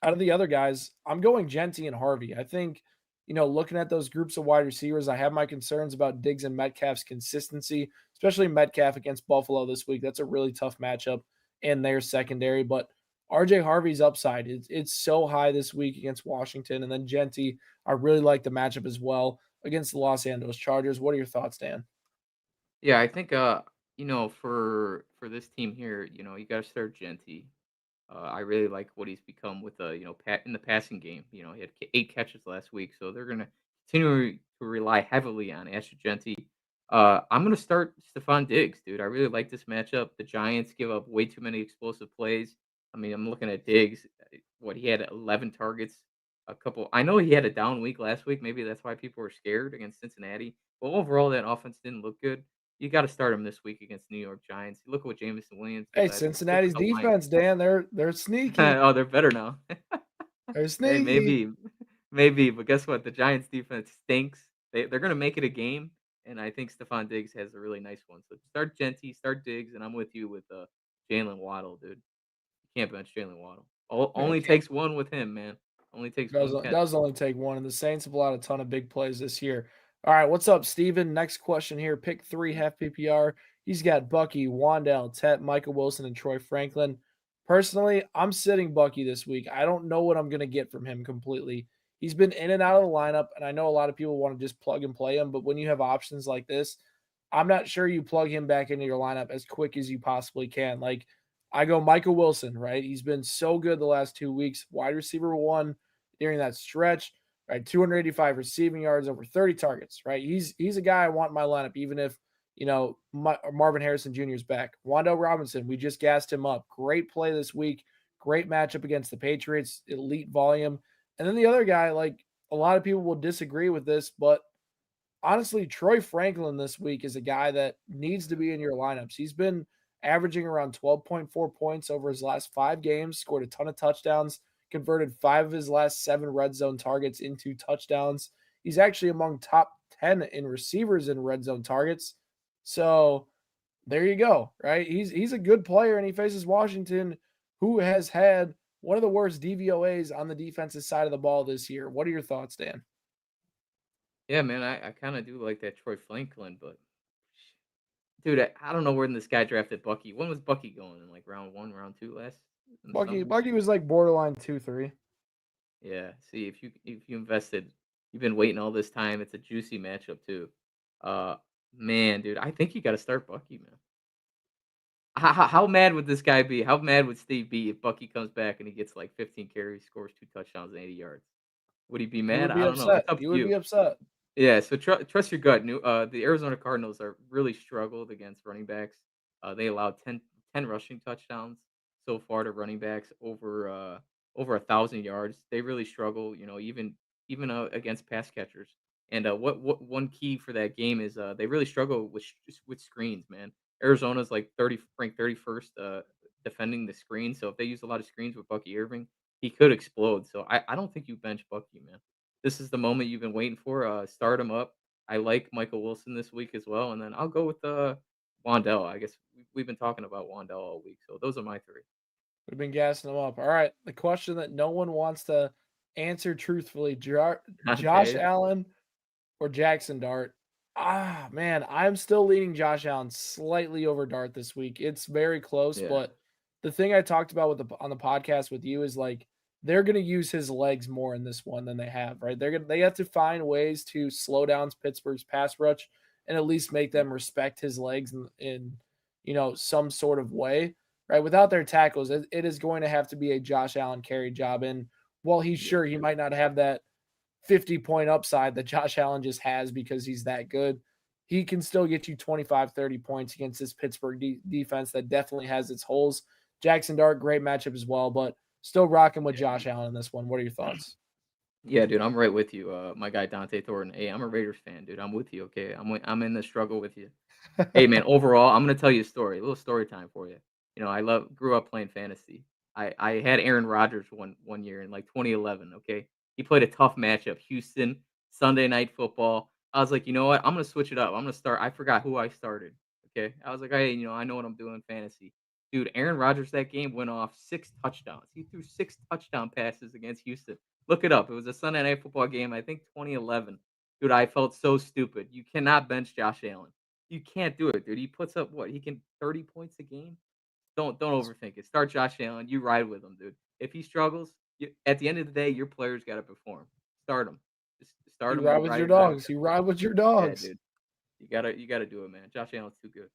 Out of the other guys, I'm going Genty and Harvey. I think, looking at those groups of wide receivers, I have my concerns about Diggs and Metcalf's consistency, especially Metcalf against Buffalo this week. That's a really tough matchup in their secondary. But RJ Harvey's upside, it's so high this week against Washington. And then Genty, I really like the matchup as well against the Los Angeles Chargers. What are your thoughts, Dan? Yeah, I think for this team here, you got to start Genty. I really like what he's become with in the passing game. He had 8 catches last week, so they're gonna continue to rely heavily on Asher Genty. I'm gonna start Stephon Diggs, dude. I really like this matchup. The Giants give up way too many explosive plays. I mean, I'm looking at Diggs. What he had 11 targets. A couple. I know he had a down week last week. Maybe that's why people were scared against Cincinnati. But overall, that offense didn't look good. You got to start him this week against New York Giants. Look at what Jameson Williams did Hey, last week. Look Cincinnati's at the Lions. defense, Dan, they're sneaky. Oh, they're better now. They're Hey, sneaky. maybe, but guess what? The Giants defense stinks. They're gonna make it a game, and I think Stephon Diggs has a really nice one. So start Genty, start Diggs, and I'm with you with Jalen Waddle, dude. You can't bench Jalen Waddle. Man, Only takes one with him, man. Only takes Does one catch. does only take one, and the Saints have allowed a ton of big plays this year. All right, what's up, Steven? Next question here. Pick three half PPR. He's got Bucky, Wandell, Tet, Michael Wilson, and Troy Franklin. Personally, I'm sitting Bucky this week. I don't know what I'm going to get from him completely. He's been in and out of the lineup, and I know a lot of people want to just plug and play him, but when you have options like this, I'm not sure you plug him back into your lineup as quick as you possibly can. Like, I go Michael Wilson, right? He's been so good the last 2 weeks. Wide receiver one during that stretch, right? 285 receiving yards, over 30 targets, right? He's a guy I want in my lineup, even if Marvin Harrison Jr. is back. Wandell Robinson, we just gassed him up. Great play this week. Great matchup against the Patriots. Elite volume. And then the other guy, like, a lot of people will disagree with this, but honestly, Troy Franklin this week is a guy that needs to be in your lineups. He's been averaging around 12.4 points over his last 5 games, scored a ton of touchdowns, converted 5 of his last 7 red zone targets into touchdowns. He's actually among top 10 in receivers in red zone targets. So there you go, right? He's a good player, and he faces Washington, who has had one of the worst DVOAs on the defensive side of the ball this year. What are your thoughts, Dan? Yeah, man, I kind of do like that Troy Franklin, but dude, I don't know when this guy drafted Bucky. When was Bucky going? In like round 1, round 2 last in the Bucky summer? Bucky was like borderline 2-3. Yeah. See, if you invested, you've been waiting all this time. It's a juicy matchup too. Uh, man, dude, I think you got to start Bucky, man. How mad would this guy be? How mad would Steve be if Bucky comes back and he gets like 15 carries, scores 2 touchdowns and 80 yards? Would he be He mad? would be I don't know. upset. It's up He to would be you. upset. Yeah, so trust your gut. The Arizona Cardinals are really struggled against running backs. They allowed 10 rushing touchdowns so far to running backs over 1,000 yards. They really struggle, even against pass catchers. And what one key for that game is they really struggle with screens, man. Arizona's like ranked 31st defending the screen. So if they use a lot of screens with Bucky Irving, he could explode. So I don't think you bench Bucky, man. This is the moment you've been waiting for. Start him up. I like Michael Wilson this week as well, and then I'll go with Wandell. I guess we've been talking about Wandell all week, so those are my three. We've been gassing him up. All right. The question that no one wants to answer truthfully: Josh Dante, Allen or Jackson Dart? Ah, man, I'm still leaning Josh Allen slightly over Dart this week. It's very close, yeah, but the thing I talked about on the podcast with you is like they're going to use his legs more in this one than they have, right? They have to find ways to slow down Pittsburgh's pass rush and at least make yeah, them respect his legs in some sort of way, right? Without their tackles, it is going to have to be a Josh Allen carry job. And while he's yeah, sure he might not have that 50-point upside that Josh Allen just has because he's that good, he can still get you 25, 30 points against this Pittsburgh defense that definitely has its holes. Jackson Dart, great matchup as well, but still rocking with yeah. Josh Allen in this one. What are your thoughts? Yeah, dude, I'm right with you. My guy Dante Thornton. Hey, I'm a Raiders fan, dude. I'm with you. Okay, I'm in the struggle with you. Hey, man, overall, I'm gonna tell you a story, a little story time for you. I grew up playing fantasy. I had Aaron Rodgers one year in like 2011. Okay, he played a tough matchup, Houston Sunday Night Football. I was like, you know what? I'm gonna switch it up. I'm gonna start. I forgot who I started. Okay, I was like, hey, I know what I'm doing fantasy. Dude, Aaron Rodgers that game went off 6 touchdowns. He threw 6 touchdown passes against Houston. Look it up. It was a Sunday Night Football game. I think 2011. Dude, I felt so stupid. You cannot bench Josh Allen. You can't do it, dude. He puts up what? He can 30 points a game? Don't overthink it. Start Josh Allen. You ride with him, dude. If he struggles, at the end of the day, your player's got to perform. Start him. Just start You him ride and with your ride with dogs. that You boy. ride with your Yeah, dogs. dude. You gotta do it, man. Josh Allen's too good.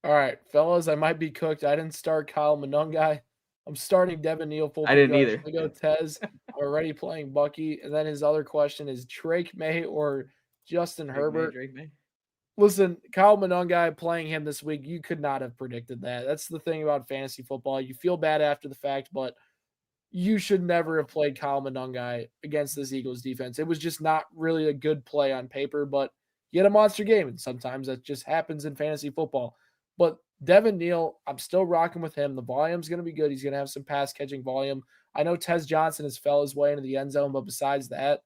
All right, fellas, I might be cooked. I didn't start Kyle Monungai. I'm starting Devin Neal full I didn't PPR. either. Should I go Tez? I'm already playing Bucky. And then his other question is Drake May or Justin Drake May, Herbert? Drake May. Listen, Kyle Monungai playing him this week, you could not have predicted that. That's the thing about fantasy football. You feel bad after the fact, but you should never have played Kyle Monungai against this Eagles defense. It was just not really a good play on paper, but he had a monster game, and sometimes that just happens in fantasy football. But Devin Neal, I'm still rocking with him. The volume's going to be good. He's going to have some pass catching volume. I know Tez Johnson has fell his way into the end zone, but besides that,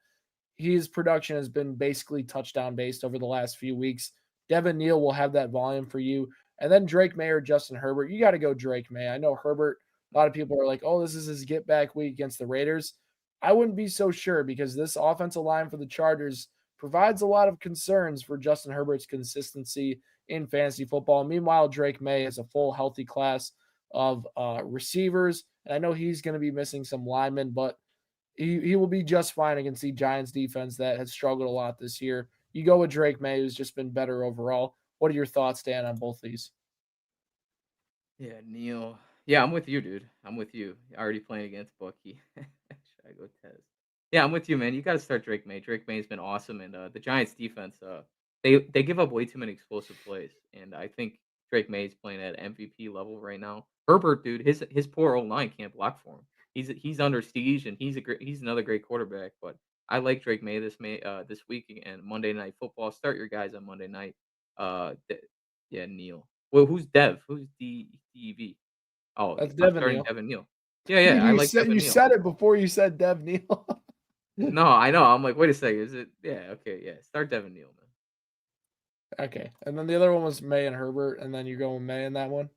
his production has been basically touchdown based over the last few weeks. Devin Neal will have that volume for you. And then Drake May or Justin Herbert. You got to go Drake May. I know Herbert, a lot of people are like, oh, this is his get back week against the Raiders. I wouldn't be so sure because this offensive line for the Chargers provides a lot of concerns for Justin Herbert's consistency in fantasy football. Meanwhile, Drake May has a full healthy class of receivers. And I know he's going to be missing some linemen, but he will be just fine against the Giants defense that has struggled a lot this year. You go with Drake May, who's just been better overall. What are your thoughts, Dan, on both these? Yeah, Neil. Yeah, I'm with you, dude. I'm with you. Already playing against Bucky. Should I go Tez? Yeah, I'm with you, man. You got to start Drake May. Drake May's been awesome, and the Giants' defense, they give up way too many explosive plays, and I think Drake May's playing at MVP level right now. Herbert, dude, his poor old line can't block for him. He's under siege, and he's another great quarterback. But I like Drake May this week and Monday Night Football. Start your guys on Monday night. Uh, th- yeah, Neil. Well, who's Dev? Who's DEV? Oh, That's I'm Devin starting Neal. Devin Neal. Yeah, Dude, yeah, I like you Devin Neal. said it before you said Dev Neal. No, I know. I'm like, wait a second. Is it? Yeah, okay, yeah. Start Devin Neal, man. Okay. And then the other one was May and Herbert, and then you're going May in that one.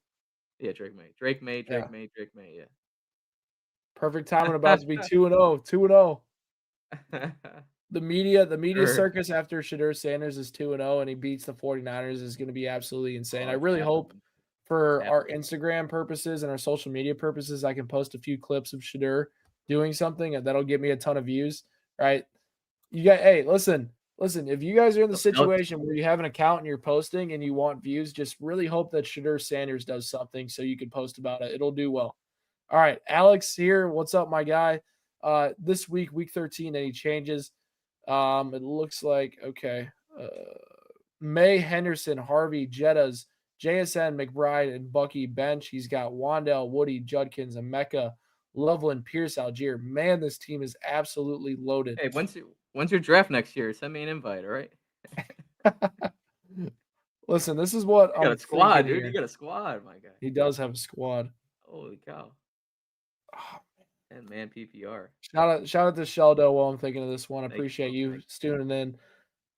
Yeah, Drake May, Drake May, Yeah. Drake May, Drake May. Perfect time. And about to be 2-0. 2-0. Yeah. the media Sure. circus after Shedeur Sanders is 2-0 and he beats the 49ers is gonna be absolutely insane. Oh, I it's really hope happening. It's for our happening. Instagram purposes and our social media purposes, I can post a few clips of Shedeur doing something, and that'll get me a ton of views, right? Hey, listen, if you guys are in the They'll situation where you have an account and you're posting and you want views, just really hope that Shedeur Sanders does something so you can post about it. It'll do well. All right, Alex here. What's up, my guy? This week, week 13, any changes? It looks like okay. Uh, May Henderson, Harvey, Jettas, JSN, McBride, and Bucky bench. He's got Wandell, Woody, Judkins, Emeka, Loveland, Pierce, Algier. Man, this team is absolutely loaded. Hey, when's your draft next year? Send me an invite, all right? Listen, this is what You got I'm a squad, thinking dude. You here. got a squad, my guy. He does have a squad. Holy cow. Ah, And man, PPR. shout out to Sheldo while I'm thinking of this one. I Thank you, appreciate bro. you Thank tuning in.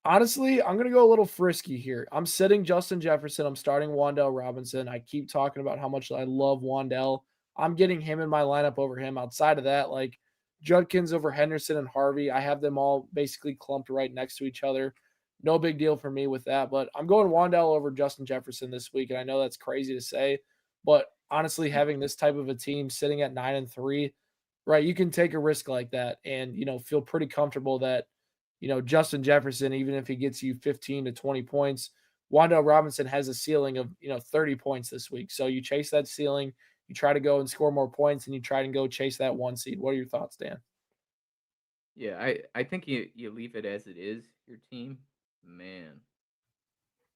Honestly, I'm gonna go a little frisky here. I'm sitting Justin Jefferson. I'm starting Wandell Robinson. I keep talking about how much I love Wandell. I'm getting him in my lineup over him. Outside of that, like Judkins over Henderson and Harvey, I have them all basically clumped right next to each other. No big deal for me with that. But I'm going Wandell over Justin Jefferson this week, and I know that's crazy to say, but honestly, you. having this type of a team sitting at 9-3, right? You can take a risk like that, and feel pretty comfortable that Justin Jefferson, even if he gets you 15 to 20 points, Wandell Robinson has a ceiling of, 30 points this week. So you chase that ceiling, you try to go and score more points, and you try to go chase that one seed. What are your thoughts, Dan? Yeah, I think you leave it as it is, your team. Man.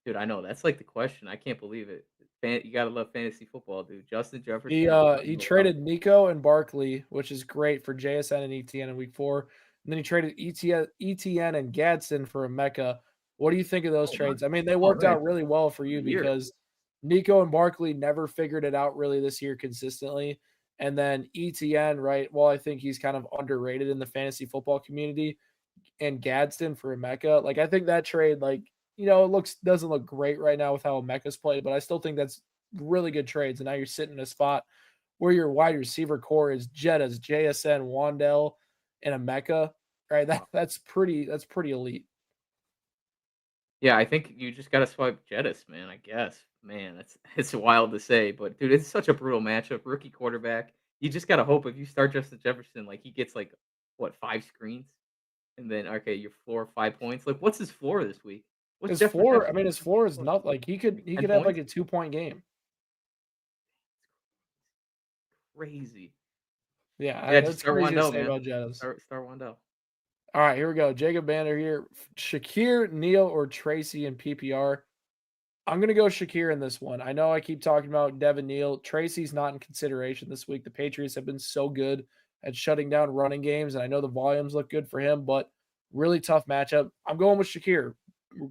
Dude, I know that's like the question. I can't believe it. You gotta love fantasy football, dude. Justin He Jefferson, uh he Wandale traded Robinson. Nico and Barkley, which is great for JSN and ETN in week 4. And then he traded ETN and Gadsden for a Mecca. What do you think of those Oh my. trades? I mean, they All worked right. out really well for Of you the year. because Nico and Barkley never figured it out really this year consistently. And then ETN, right? Well, I think he's kind of underrated in the fantasy football community. And Gadsden for Emeka. Like I think that trade, like, it doesn't look great right now with how Emeka's played, but I still think that's really good trades. And now you're sitting in a spot where your wide receiver core is Jettas, JSN, Wandell, and Emeka. Right. That Wow. that's pretty elite. Yeah, I think you just gotta swipe Jettis, man, I guess. Man, that's it's wild to say, but dude, it's such a brutal matchup. Rookie quarterback. You just gotta hope if you start Justin Jefferson, like he gets like what, 5 screens? And then okay, your floor 5 points. Like what's his floor this week? What's His Jefferson floor, I mean, Jefferson's his floor is floor? not like he could Like he 10 could have like points? a 2 point game. Crazy. Yeah, Yeah, just that's start crazy to Wandell, say man. about Jettas. Start Wandell. All right, here we go. Jacob Banner here. Shakir, Neal, or Tracy in PPR. I'm gonna go Shakir in this one. I know I keep talking about Devin Neal. Tracy's not in consideration this week. The Patriots have been so good at shutting down running games, and I know the volumes look good for him, but really tough matchup. I'm going with Shakir.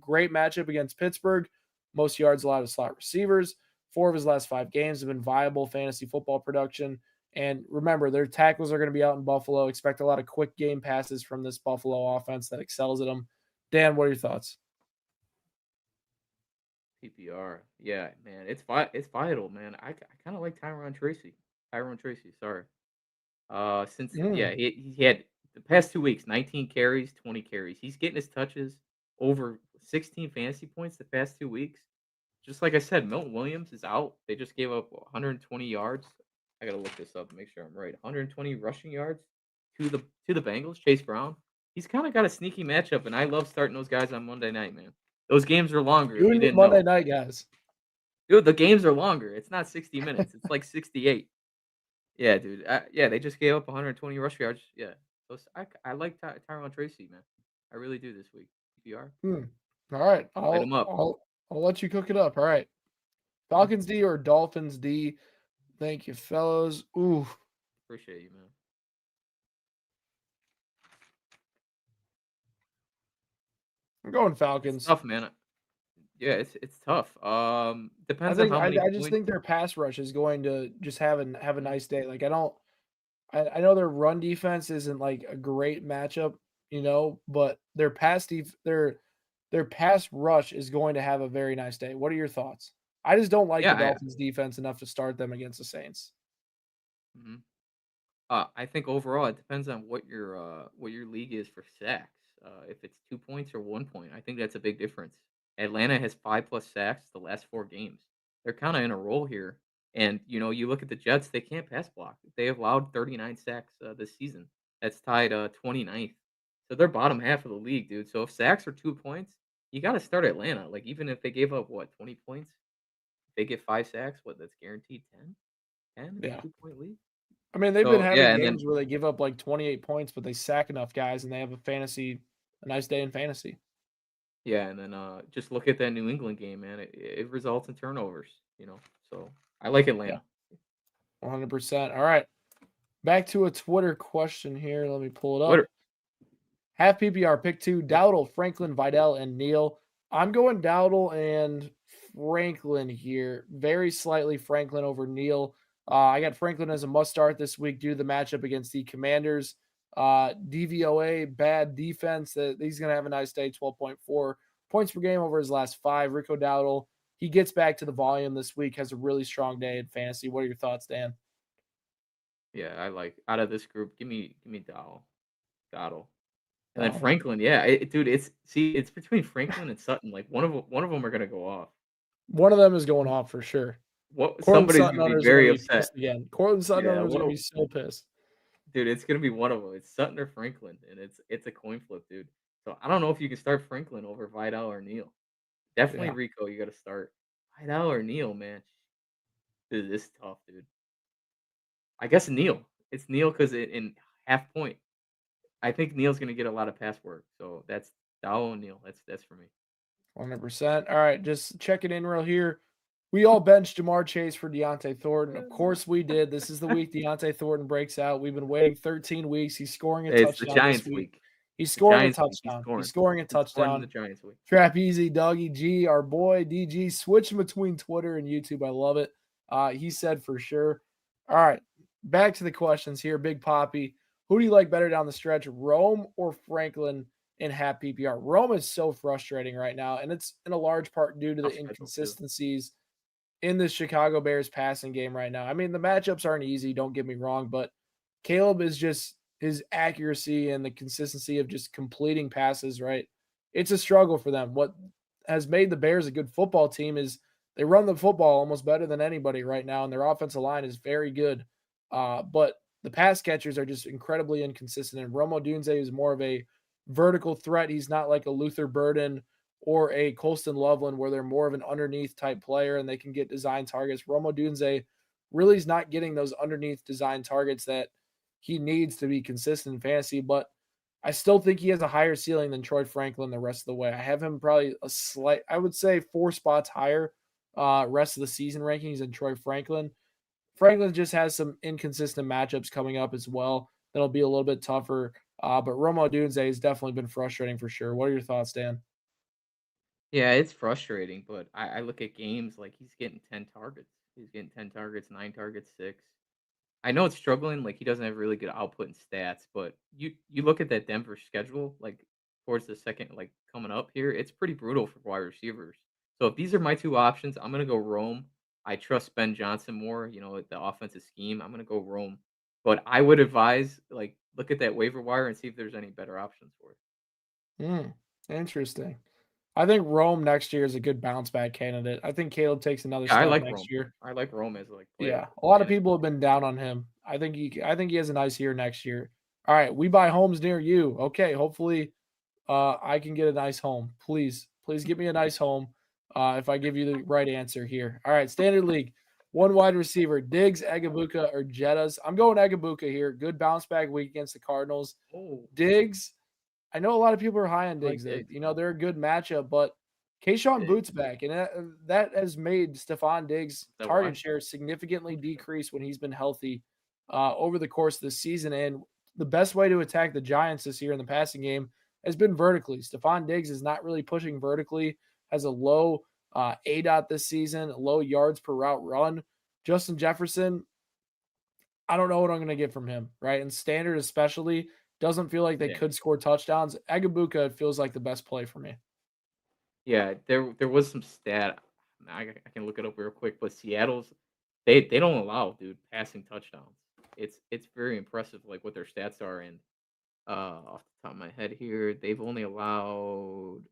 Great matchup against Pittsburgh. Most yards allowed to slot receivers. 4 of his last 5 games have been viable fantasy football production. And remember, their tackles are going to be out in Buffalo. Expect a lot of quick game passes from this Buffalo offense that excels at them. Dan, what are your thoughts? PPR. Yeah, man. It's vital, man. I kind of like Tyron Tracy. Tyron Tracy, sorry. Since Mm. yeah, he had the past 2 weeks, 19 carries, 20 carries. He's getting his touches over 16 fantasy points the past 2 weeks. Just like I said, Milton Williams is out. They just gave up 120 yards. I gotta look this up and make sure I'm right. 120 rushing yards to the Bengals. Chase Brown. He's kind of got a sneaky matchup, and I love starting those guys on Monday night, man. Those games are longer. You If you and me didn't Monday know, night, guys. dude, the games are longer. It's not 60 minutes. It's like 68. Yeah, dude. Yeah, they just gave up 120 rush yards. Yeah. So I like Tyron Tracy, man. I really do this week. PPR. Hmm. All right. Light I'll him up. I'll I'll let you cook it up. All right. Mhm. Falcons D or Dolphins D? Thank you, fellows. Ooh, Appreciate you, man. I'm going It's Falcons. tough, man. Yeah, it's tough. I Depends on think how I, many I just points. think their pass rush is going to just have a Mhm. nice day. Like I don't I know their run defense isn't like a great matchup, but their pass rush is going to have a very nice day. What are your thoughts? I just don't like Yeah, the Dolphins defense enough to start them against the Saints. I think overall it depends on what your league is for sacks. if it's 2 points or 1 point. I think that's a big difference. Atlanta has 5 plus sacks the last 4 games. They're kind of in a roll here. And you look at the Jets; they can't pass block. They have allowed 39 sacks this season. That's tied 29th. So they're bottom half of the league, dude. So if sacks are 2 points, you got to start Atlanta. Like even if they gave up what 20 points, if they get 5 sacks, what that's guaranteed 10, 10 in a Yeah. 2 point lead. I mean, they've been So having yeah, and then games where they give up like 28 points, but they sack enough guys and they have a nice day in fantasy. yeah, and then just look at that New England game, man. It results in turnovers. So I like Yeah, Atlanta. 100%. All right. Back to a Twitter question here. Let me pull it What? up. Half PPR pick two: Dowdle, Franklin, Vidal, and Neal. I'm going Dowdle and Franklin here. Very slightly Franklin over Neal. I got Franklin as a must start this week due to the matchup against the Commanders. DVOA, bad defense. He's going to have a nice day, 12.4 points per game over his last 5. Rico Dowdle, he gets back to the volume this week, has a really strong day in fantasy. What are your thoughts, Dan? Yeah, I like out of this group. Give me Dowdle. And then Dowdle. Franklin, yeah, dude, it's between Franklin and Sutton. Like one of them are gonna go off. One of them is going off for sure. What Cortland somebody's Sutton gonna be owners are going very to be upset. pissed again. Cortland Sutton Yeah, owners are going to be so pissed. dude, it's gonna be one of them. It's Sutton or Franklin, and it's a coin flip, dude. So I don't know if you can start Franklin over Vidal or Neal. Definitely Yeah, Rico, you got to start Vidal or Neal, man. Dude, this is tough, dude. I guess Neal. It's Neal because in half point, I think Neal's gonna get a lot of pass work. So that's Dowell and Neal. That's for me. 100%. All right, just checking in real here. We all benched Jamar Chase for Deontay Thornton. Of course we did. This is the week Deontay Thornton breaks out. We've been waiting 13 weeks. He's scoring a It's the touchdown this Giants week. week. He's The scoring a Giants week. He's touchdown. He's scoring. scoring a He's scoring in the touchdown. Giants week. Trap easy, Dougie G, our boy DG, switching between Twitter and YouTube. I love it. He said for sure. All right, back to the questions here. Big Poppy, who do you like better down the stretch, Rome or Franklin in half PPR? Rome is so frustrating right now, and it's in a large part due to the Tough schedule too. inconsistencies in the Chicago Bears passing game right now. I mean, the matchups aren't easy, don't get me wrong, but Caleb is just his accuracy and the consistency of just completing passes, right? It's a struggle for them. What has made the Bears a good football team is they run the football almost better than anybody right now, and their offensive line is very good. But the pass catchers are just incredibly inconsistent. And Rome Odunze is more of a vertical threat. He's not like a Luther Burden or a Colston Loveland where they're more of an underneath type player and they can get design targets. Rome Odunze really is not getting those underneath design targets that he needs to be consistent in fantasy, but I still think he has a higher ceiling than Troy Franklin the rest of the way. I have him probably I would say 4 spots higher rest of the season rankings than Troy Franklin. Franklin just has some inconsistent matchups coming up as well. That'll be a little bit tougher. But Romo Dunze has definitely been frustrating for sure. What are your thoughts, Dan? Yeah, it's frustrating, but I look at games like he's getting 10 targets. He's getting 10 targets, 9 targets, 6. I know it's struggling, like he doesn't have really good output and stats, but you look at that Denver schedule, like towards the second, like coming up here, it's pretty brutal for wide receivers. So if these are my two options, I'm gonna go Rome. I trust Ben Johnson more, the offensive scheme. I'm gonna go Rome. But I would advise like look at that waiver wire and see if there's any better options for it. Hmm, interesting. I think Rome next year is a good bounce back candidate. I think Caleb takes another Yeah, I step like next Rome. year. I like Rome as like player Yeah, a lot of fantasy. people have been down on him. I think he has a nice year next year. All right, we buy homes near you. Okay, hopefully I can get a nice home. Please give me a nice home if I give you the right answer here. All right, standard league. One wide receiver, Diggs, Agabuka, or Jettas. I'm going Agabuka here. Good bounce back week against the Cardinals. Oh, Diggs, I know a lot of people are high on I like Diggs. Diggs, man. They're a good matchup, but Kayshawn Diggs. Boots back, and that has made Stephon Diggs' Is that target why? share significantly Okay. decrease when he's been healthy over the course of the season. And the best way to attack the Giants this year in the passing game has been vertically. Stephon Diggs is not really pushing vertically, has a low A dot this season, low yards per route run. Justin Jefferson, I don't know what I'm going to get from him, right? And standard, especially, doesn't feel like they Yeah. could score touchdowns. Agabuka feels like the best play for me. Yeah, there was some stat. I can look it up real quick, but Seattle's they don't allow, dude, passing touchdowns. It's very impressive, like what their stats are, and Off the top of my head here, they've only allowed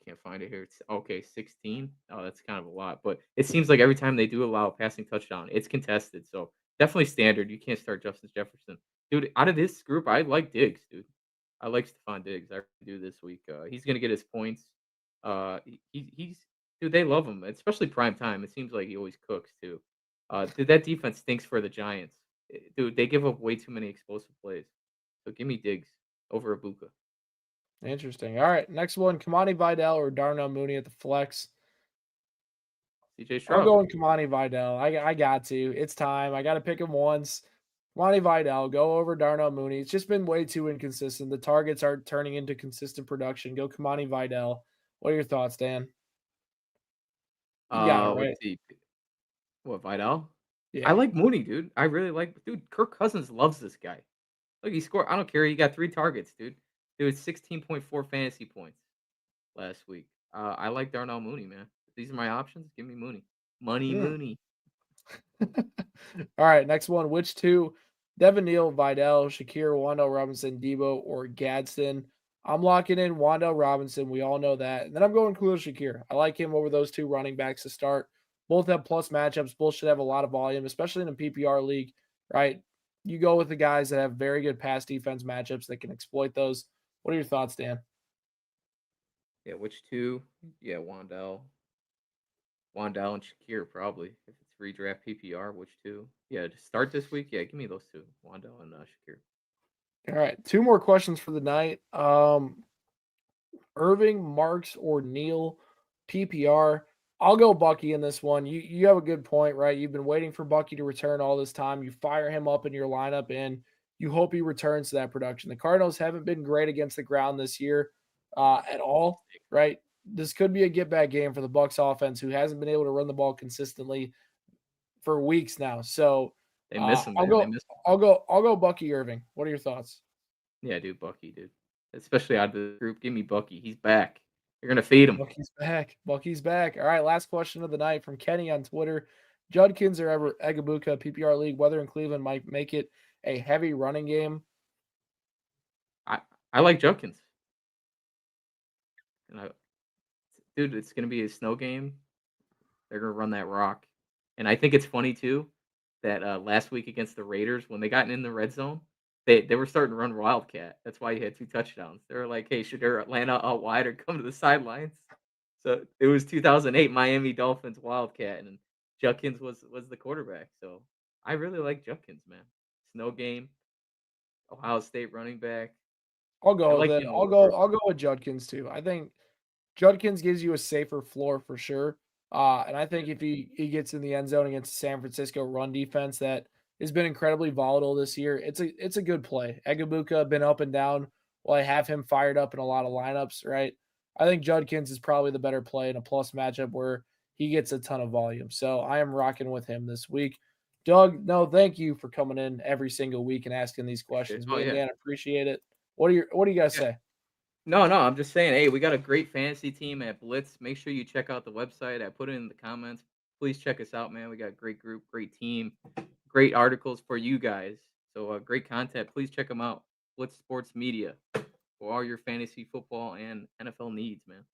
can't find it here. It's okay, 16. Oh, that's kind of a lot, but it seems like every time they do allow a passing touchdown, it's contested. So definitely standard. You can't start Justin Jefferson, dude. Out of this group, I like Diggs, dude. I like Stephon Diggs. I really do this week. He's gonna get his points. He's dude. They love him, especially prime time. It seems like he always cooks too. Dude, that defense stinks for the Giants. Dude, they give up way too many explosive plays. So give me Diggs over Ibuka. Interesting. All right, next one: Kamani Vidal or Darnell Mooney at the flex. CJ I'm Stroud. going Kamani Vidal. I got to. It's time. I got to pick him once. Kamani Vidal, go over Darnell Mooney. It's just been way too inconsistent. The targets aren't turning into consistent production. Go Kamani Vidal. What are your thoughts, Dan? You got it Let's right. see. What, Vidal? I Yeah. like Mooney, dude. I really like dude, Kirk Cousins loves this guy. Look, he scored I don't care, he got 3 targets, dude. Dude, 16.4 fantasy points last week. I like Darnell Mooney, man. If these are my options, give me Mooney. Money Hmm. Mooney. All right, next one. Which two? Devin Neal, Vidal, Shakir, Wando Robinson, Debo, or Gadsden? I'm locking in Wando Robinson. We all know that. And then I'm going Khalil Shakir. I like him over those two running backs to start. Both have plus matchups. Both should have a lot of volume, especially in a PPR league, right? You go with the guys that have very good pass defense matchups that can exploit those. What are your thoughts, Dan? Yeah, which two? Yeah, Wandell and Shakir probably. If it's redraft PPR, which two? Yeah, to start this week, yeah, give me those two. Wandell and Shakir. All right, two more questions for the night. Irving, Marks, or Neal, PPR. I'll go Bucky in this one. You have a good point, right? You've been waiting for Bucky to return all this time. You fire him up in your lineup, and you hope he returns to that production. The Cardinals haven't been great against the ground this year at all, right? This could be a get back game for the Bucks offense, who hasn't been able to run the ball consistently for weeks now. So They miss him, I'll man. They go, miss him. I'll go Bucky Irving. What are your thoughts? Yeah, dude, Bucky, dude. Especially out of the group, give me Bucky. He's back. You're gonna feed him. Bucky's back. Bucky's back. All right, last question of the night from Kenny on Twitter. Judkins or ever Egabuka PPR league, weather in Cleveland might make it a heavy running game. I I like Judkins. And dude, it's gonna be a snow game. They're gonna run that rock. And I think it's funny too that last week against the Raiders, when they got in the red zone, they were starting to run Wildcat. That's why he had 2 touchdowns. They were like, hey, should Atlanta out wide or come to the sidelines? So it was 2008 Miami Dolphins Wildcat, and Judkins was the quarterback. So I really like Judkins, man. Snow game, Ohio State running back. I'll I go with like it. him over Burrow. I'll go with Judkins too. I think Judkins gives you a safer floor for sure. And I Yeah, think if he gets in the end zone against the San Francisco run defense that has been incredibly volatile this year, it's a good play. Egabuka been up and down. Well, I have him fired up in a lot of lineups, right? I think Judkins is probably the better play in a plus matchup where he gets a ton of volume. So I am rocking with him this week. Doug, no, thank you for coming in every single week and asking these appreciate it. questions. Oh Me and yeah. Dan appreciate it. What do you guys Yeah. say? No, I'm just saying, hey, we got a great fantasy team at Blitz. Make sure you check out the website. I put it in the comments. Please check us out, man. We got a great group, great team, great articles for you guys. So great content. Please check them out. Blitz Sports Media for all your fantasy football and NFL needs, man.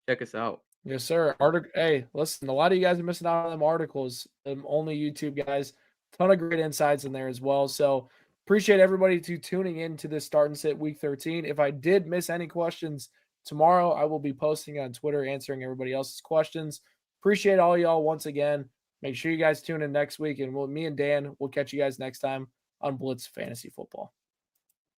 Check us out. Yes, sir. Hey, listen, a lot of you guys are missing out on them articles. Only YouTube guys. Ton of great insights in there as well. So appreciate everybody to tuning in to this start and sit week 13. If I did miss any questions tomorrow, I will be posting on Twitter answering everybody else's questions. Appreciate all y'all once again. Make sure you guys tune in next week, and me and Dan will catch you guys next time on Blitz Fantasy Football.